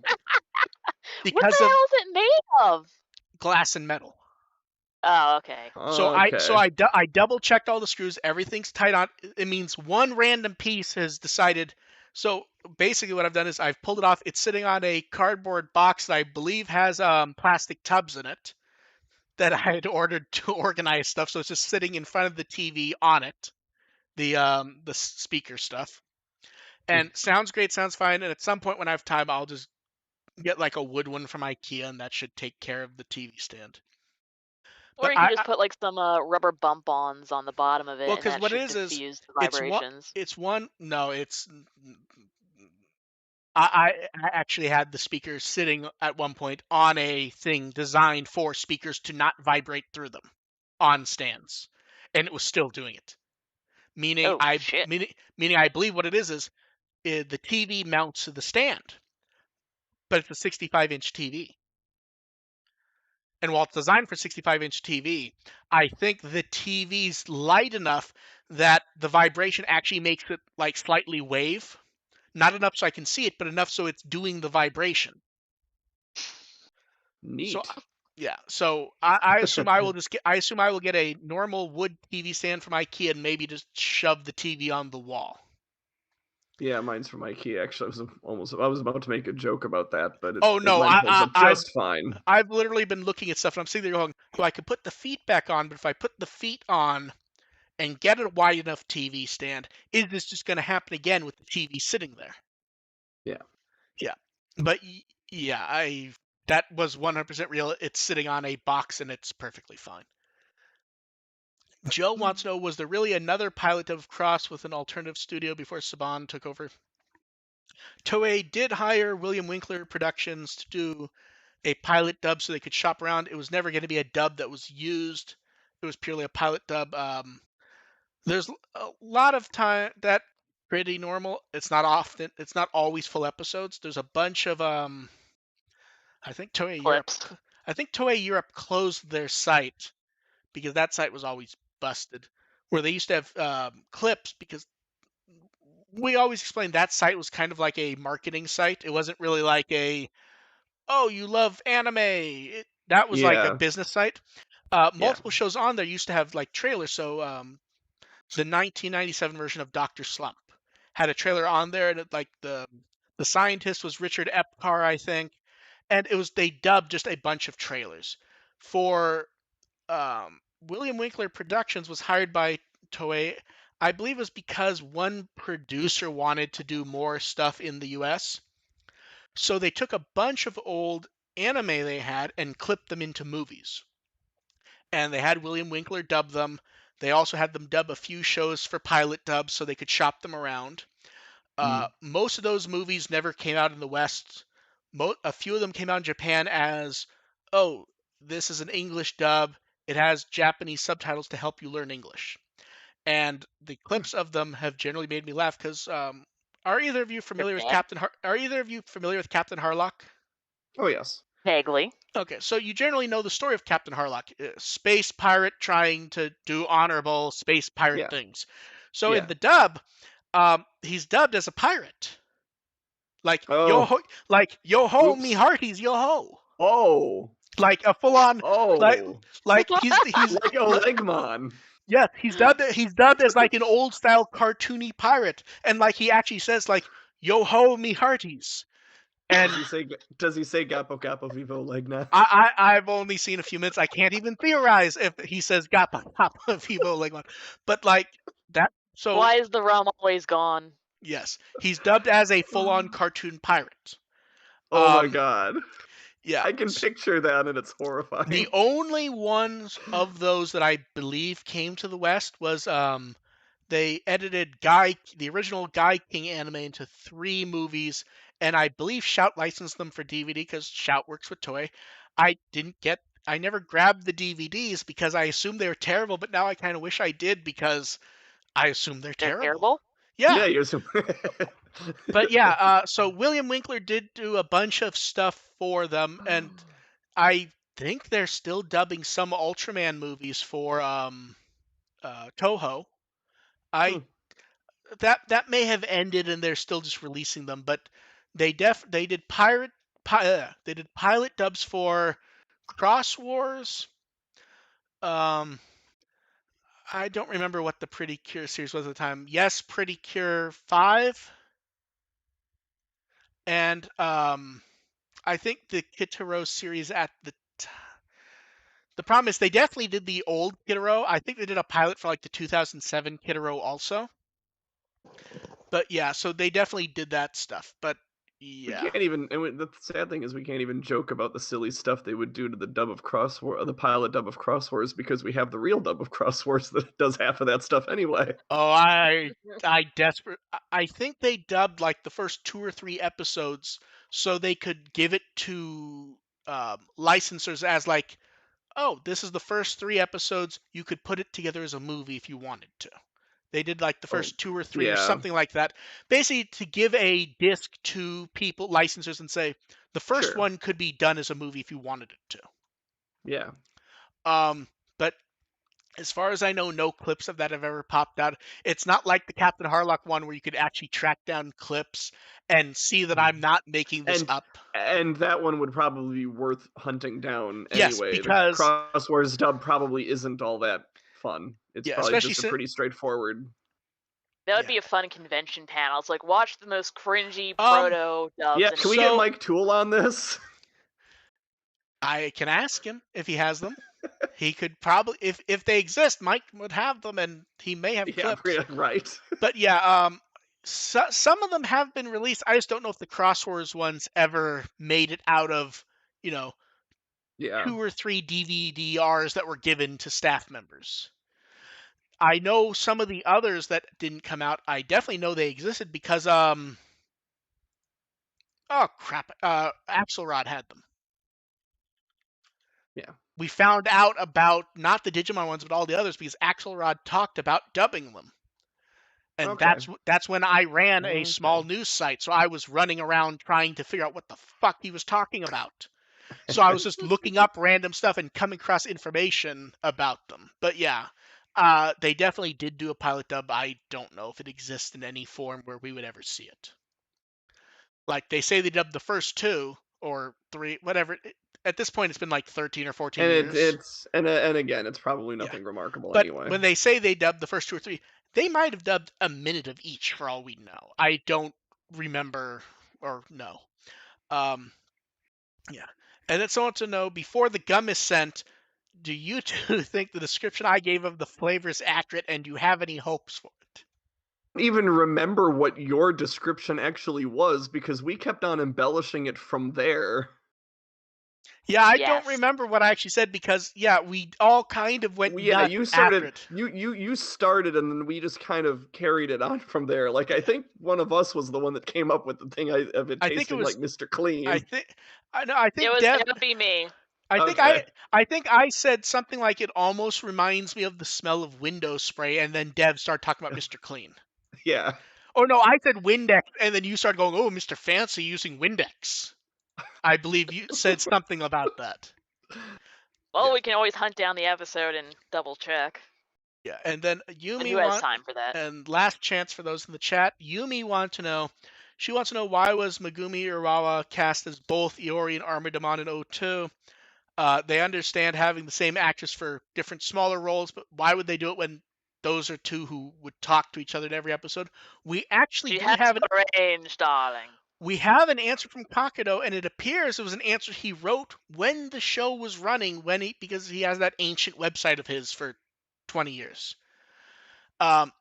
What the because of hell is it made of? glass and metal. Oh, okay. okay. I double checked all the screws. Everything's tight on. It means one random piece has decided. So basically, what I've done is I've pulled it off. It's sitting on a cardboard box that I believe has plastic tubs in it that I had ordered to organize stuff. So it's just sitting in front of the TV on it, the speaker stuff. And sounds great, sounds fine. And at some point when I have time, I'll just get like a wood one from IKEA, and that should take care of the TV stand. Or But you could just put like some rubber bump-ons on the bottom of it, well, and because that what it should is diffuse the it's one, vibrations. no, it's I actually had the speakers sitting at one point on a thing designed for speakers to not vibrate through them on stands, and it was still doing it. Meaning Oh shit! meaning I believe what it is the TV mounts to the stand, but it's a 65-inch TV. And while it's designed for 65-inch TV, I think the TV's light enough that the vibration actually makes it like slightly wave. Not enough so I can see it, but enough so it's doing the vibration. So Neat. yeah, so I assume I will I will get a normal wood TV stand from IKEA and maybe just shove the TV on the wall. Yeah, mine's from IKEA. Actually, I was about to make a joke about that, but Oh it no, lent holds up just fine. I've literally been looking at stuff and I'm sitting there going, so I could put the feet back on, but if I put the feet on and get a wide enough TV stand, is this just going to happen again with the TV sitting there? Yeah. Yeah, but yeah, that was 100% real. It's sitting on a box and it's perfectly fine. Joe wants to know, was there really another pilot of Cross with an alternative studio before Saban took over? Toei did hire William Winkler Productions to do a pilot dub so they could shop around. It was never going to be a dub that was used. It was purely a pilot dub. There's a lot of time that pretty normal. It's not always full episodes. There's a bunch of I think Toei Europe Clips. I think Toei Europe closed their site because that site was always busted. Where they used to have clips, because we always explained that site was kind of like a marketing site. It wasn't really like a, oh, you love anime. That was like a Yeah. business site. Yeah. Multiple shows on there used to have like trailers. So the 1997 version of Doctor Slump had a trailer on there, and like the scientist was Richard Epcar, I think, and it was they dubbed just a bunch of trailers for William Winkler Productions was hired by Toei. I believe it was because one producer wanted to do more stuff in the US. So they took a bunch of old anime they had and clipped them into movies. And they had William Winkler dub them. They also had them dub a few shows for pilot dubs so they could shop them around. Mm. Most of those movies never came out in the West. A few of them came out in Japan as, oh, this is an English dub. It has Japanese subtitles to help you learn English. And the clips of them have generally made me laugh because are either of you familiar with Okay. Are either of you familiar with Captain Harlock? Oh yes. Vaguely. Okay, so you generally know the story of Captain Harlock, space pirate trying to do honorable space pirate Yeah. things. So in Yeah. the dub, he's dubbed as a pirate, like yo Oh. ho, me Oops. hearties, yo ho, Oh. like a full on, like Oh. like he's Like Olegmon. yes, he's dubbed as like an old style cartoony pirate, and like he actually says like yo ho me hearties, and Does he say Gapo Gapo Vivo Legna? I've only seen a few minutes. I can't even theorize if he says Gappa Gappa Vivo like one. But like that, so Why is the rum always gone? yes, he's dubbed as a full-on cartoon pirate. Oh my god. Yeah. I can picture that and it's horrifying. The only ones of those that I believe came to the West was they edited the original Guy King anime into 3 movies, and I believe Shout licensed them for DVD because Shout works with Toei. I never grabbed the DVDs because I assumed they were terrible, but now I kind of wish I did because I assume they're They're terrible. terrible. Yeah. Yeah, you're But yeah, so William Winkler did do a bunch of stuff for them, and I think they're still dubbing some Ultraman movies for Toho. Hmm. I that may have ended and they're still just releasing them, but they did they did pilot dubs for Cross Wars. Um, I don't remember what the Pretty Cure series was at the time. Yes, Pretty Cure 5, and I think the Kitaro series at the problem is they definitely did the old Kitaro. I think they did a pilot for like the 2007 Kitaro also. But yeah, so they definitely did that stuff. But We yeah. can't even, the sad thing is we can't even joke about the silly stuff they would do to the dub of Cross War, the pilot dub of Cross Wars, because we have the real dub of Cross Wars that does half of that stuff anyway. Oh, I think they dubbed like the first 2 or 3 episodes so they could give it to licensors as like, oh, this is the first 3 episodes. You could put it together as a movie if you wanted to. They did like the Oh, first 2 or 3 or yeah, something like that, basically to give a disc to people, licensors, and say the first sure, one could be done as a movie if you wanted it to. yeah. But as far as I know, no clips of that have ever popped out. It's not like the Captain Harlock one where you could actually track down clips and see that I'm not making this And up. and that one would probably be worth hunting down Yes, anyway. The because Cross Wars dub probably isn't all that fun. It's yeah, probably especially just a pretty straightforward. That would yeah. be a fun convention panel. It's like watch the most cringy Um, proto dubs Yeah, and can we get so Mike Toole on this? I can ask him if he has them. He could probably, if they exist, Mike would have them, and he may have Yeah, clips. right. But yeah, some of them have been released. I just don't know if the Cross Wars ones ever made it out of, you know, Yeah. 2 or 3 DVDRs that were given to staff members. I know some of the others that didn't come out. I definitely know they existed because oh crap, Axelrod had them. Yeah. We found out about not the Digimon ones, but all the others because Axelrod talked about dubbing them. And Okay. that's when I ran a Okay. small news site. So I was running around trying to figure out what the fuck he was talking about. So I was just looking up random stuff and coming across information about them. But yeah, they definitely did do a pilot dub. I don't know if it exists in any form where we would ever see it. Like they say they dubbed the first 2 or 3, whatever. At this point, it's been like 13 or 14 And it, years. it's and again, it's probably Yeah. nothing remarkable But anyway. when they say they dubbed the first 2 or 3, they might have dubbed a minute of each for all we know. I don't remember or know. Um, yeah. And then someone to know before the gum is sent, do you two think the description I gave of the flavor is accurate, and do you have any hopes for it? Even remember what your description actually was because we kept on embellishing it from there. Yeah, I don't yes. remember what I actually said because yeah, we all kind of went Yeah, nuts you after started it. you started and then we just kind of carried it on from there. Like I think one of us was the one that came up with the thing of it I think it tasting like was. Mr. I Clean. think. I know. I It think was Dev. it would be me. I think I. Okay. I think I said something like it almost reminds me of the smell of window spray, and then Dev started talking about Mr. Clean. Yeah. Oh no, I said Windex, and then you started going, "Oh, Mr. Fancy using Windex." I believe you said something about that. Well, Yeah, we can always hunt down the episode and double check. yeah. And then And Yumi who has want time for that? and last chance for those in the chat. Yumi want to know. She wants to know why was Megumi Urawa cast as both Iori and Armadamon in O2. They understand having the same actress for different smaller roles, but why would they do it when those are two who would talk to each other in every episode? We actually She do has have an range, darling. answer from Kakudo, and it appears it was an answer he wrote when the show was running, because he has that ancient website of his for 20 years. Um,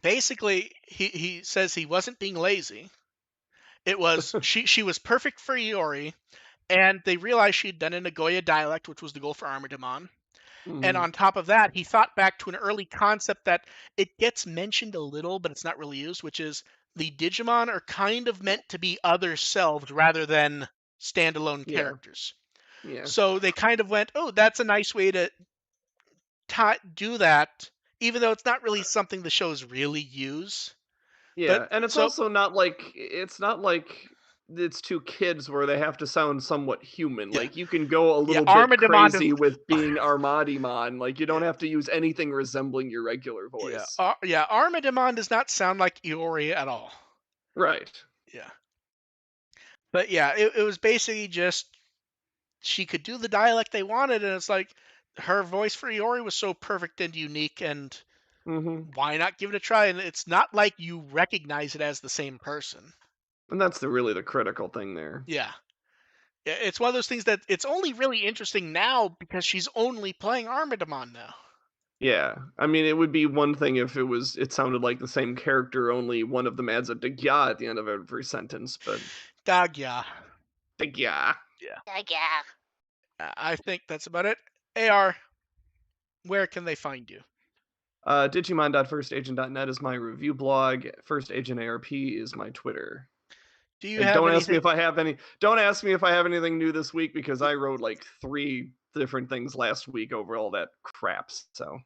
basically, he says he wasn't being lazy. It was she was perfect for Iori, and they realized she'd done a Nagoya dialect, which was the goal for Armadamon. And Mhm. on top of that, he thought back to an early concept that it gets mentioned a little, but it's not really used, which is the Digimon are kind of meant to be other selves rather than standalone Yeah. characters. Yeah. So they kind of went, oh, that's a nice way to do that, even though it's not really something the shows really use. But Yeah, and it's so, also not like it's two kids where they have to sound somewhat human. yeah, Like you can go a yeah, little bit Armadamon, crazy with being Armadimon. Like you yeah, don't have to use anything resembling your regular voice. yeah, Armadamon does not sound like Iori at all. Right. Yeah. But yeah, it was basically just she could do the dialect they wanted, and it's like her voice for Iori was so perfect and unique, and Mhm. why not give it a try? And it's not like you recognize it as the same person. And that's really the critical thing there. Yeah. It's one of those things that it's only really interesting now because she's only playing Armadamon now. Yeah, I mean, it would be one thing if it sounded like the same character, only one of them adds a "digya" at the end of every sentence, but Dog, yeah. digya. Yeah. Yeah. I think that's about it. AR, where can they find you? Digimon.firstagent.net is my review blog. First Agent ARP is my Twitter. Do you And have don't ask me anything? if I have any. Don't ask me if I have anything new this week because I wrote like 3 different things last week over all that crap. So,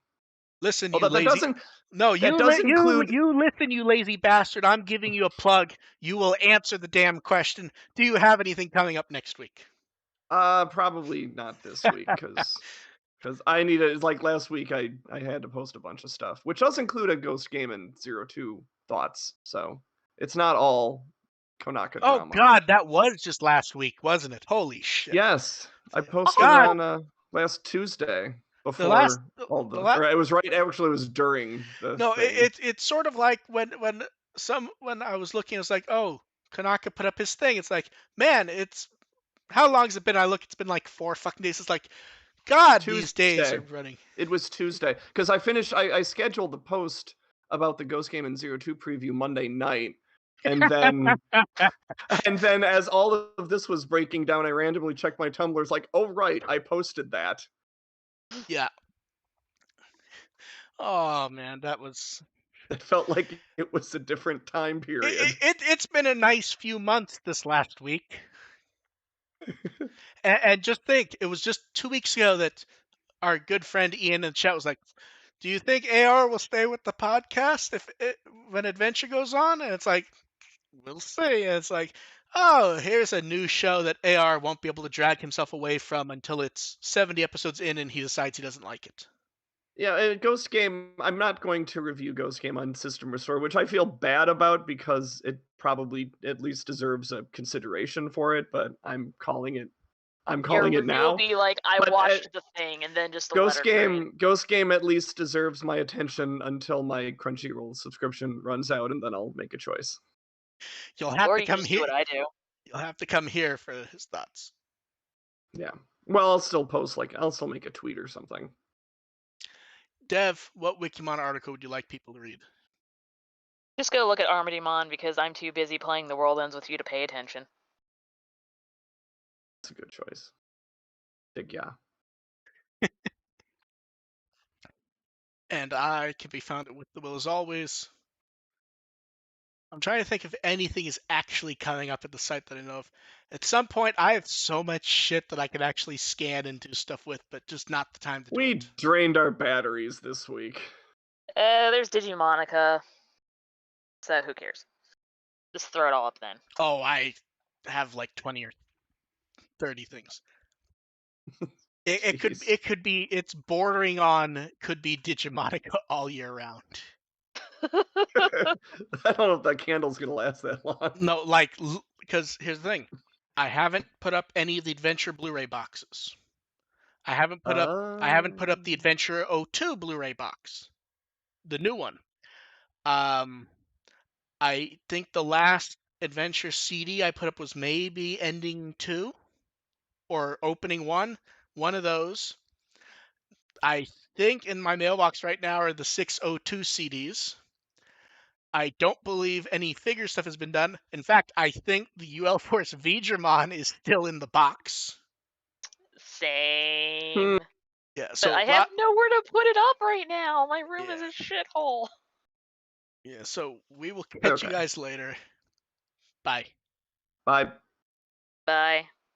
Listen, you although that lazy. doesn't No, that does include you listen, you lazy bastard. I'm giving you a plug. You will answer the damn question. Do you have anything coming up next week? probably not this week because I need it. Like last week, I had to post a bunch of stuff, which does include a Ghost Game and 02 thoughts. So it's not all Konaka Oh drama. God, that was just last week, wasn't it? Holy shit! Yes, I posted God, on last Tuesday the last, before all the the, last. or it was right. Actually, it was during the No, thing. it's sort of like when I was looking, it's like, oh, Kanaka put up his thing. It's like, man, it's how long has it been? I look, it's been like 4 fucking days. It's like, God, these days are Tuesday. running. It was Tuesday because I scheduled the post about the Ghost Game and 02 preview Monday night, and then and then as all of this was breaking down, I randomly checked my Tumblr. It's like, oh right, I posted that. Yeah. Oh man, that was. It felt like it was a different time period. It's been a nice few months this last week, and just think, it was just 2 weeks ago that our good friend Ian in the chat was like, "Do you think AR will stay with the podcast when Adventure goes on?" And it's like, we'll see. And it's like, oh, here's a new show that AR won't be able to drag himself away from until it's 70 episodes in and he decides he doesn't like it. Yeah, Ghost Game. I'm not going to review Ghost Game on System Restore, which I feel bad about because it probably at least deserves a consideration for it. But I'm calling it. I'm Your calling it review will now. be like, I But watched the thing, and then just a letter train. Ghost Game at least deserves my attention until my Crunchyroll subscription runs out, and then I'll make a choice. You'll have Or to you can come just do here. what I do. You'll have to come here for his thoughts. Yeah. Well, I'll still post I'll still make a tweet or something. Dev, what Wikimon article would you like people to read? Just go look at Armadimon because I'm too busy playing The World Ends With You to pay attention. That's a good choice. Big yeah. And I can be found at With the Will as always. I'm trying to think if anything is actually coming up at the site that I know of. At some point, I have so much shit that I could actually scan and do stuff with, but just not the time to do We it. drained our batteries this week. There's Digimonica. So who cares? Just throw it all up then. Oh, I have like 20 or 30 things. Jeez. It could be, it's bordering on could be Digimonica all year round. I don't know if that candle's gonna last that long. No, like, because here's the thing, I haven't put up any of the Adventure Blu-ray boxes. I haven't put up the Adventure 02 Blu-ray box, the new one. I think the last Adventure CD I put up was maybe Ending 2 or Opening 1, one of those. I think in my mailbox right now are the 602 CDs. I don't believe any figure stuff has been done. In fact, I think the UL Force Vigimon is still in the box. Same. Yeah, But so I have nowhere to put it up right now. My room Yeah. is a shithole. Yeah, so we will catch you Okay. guys later. Bye. Bye. Bye.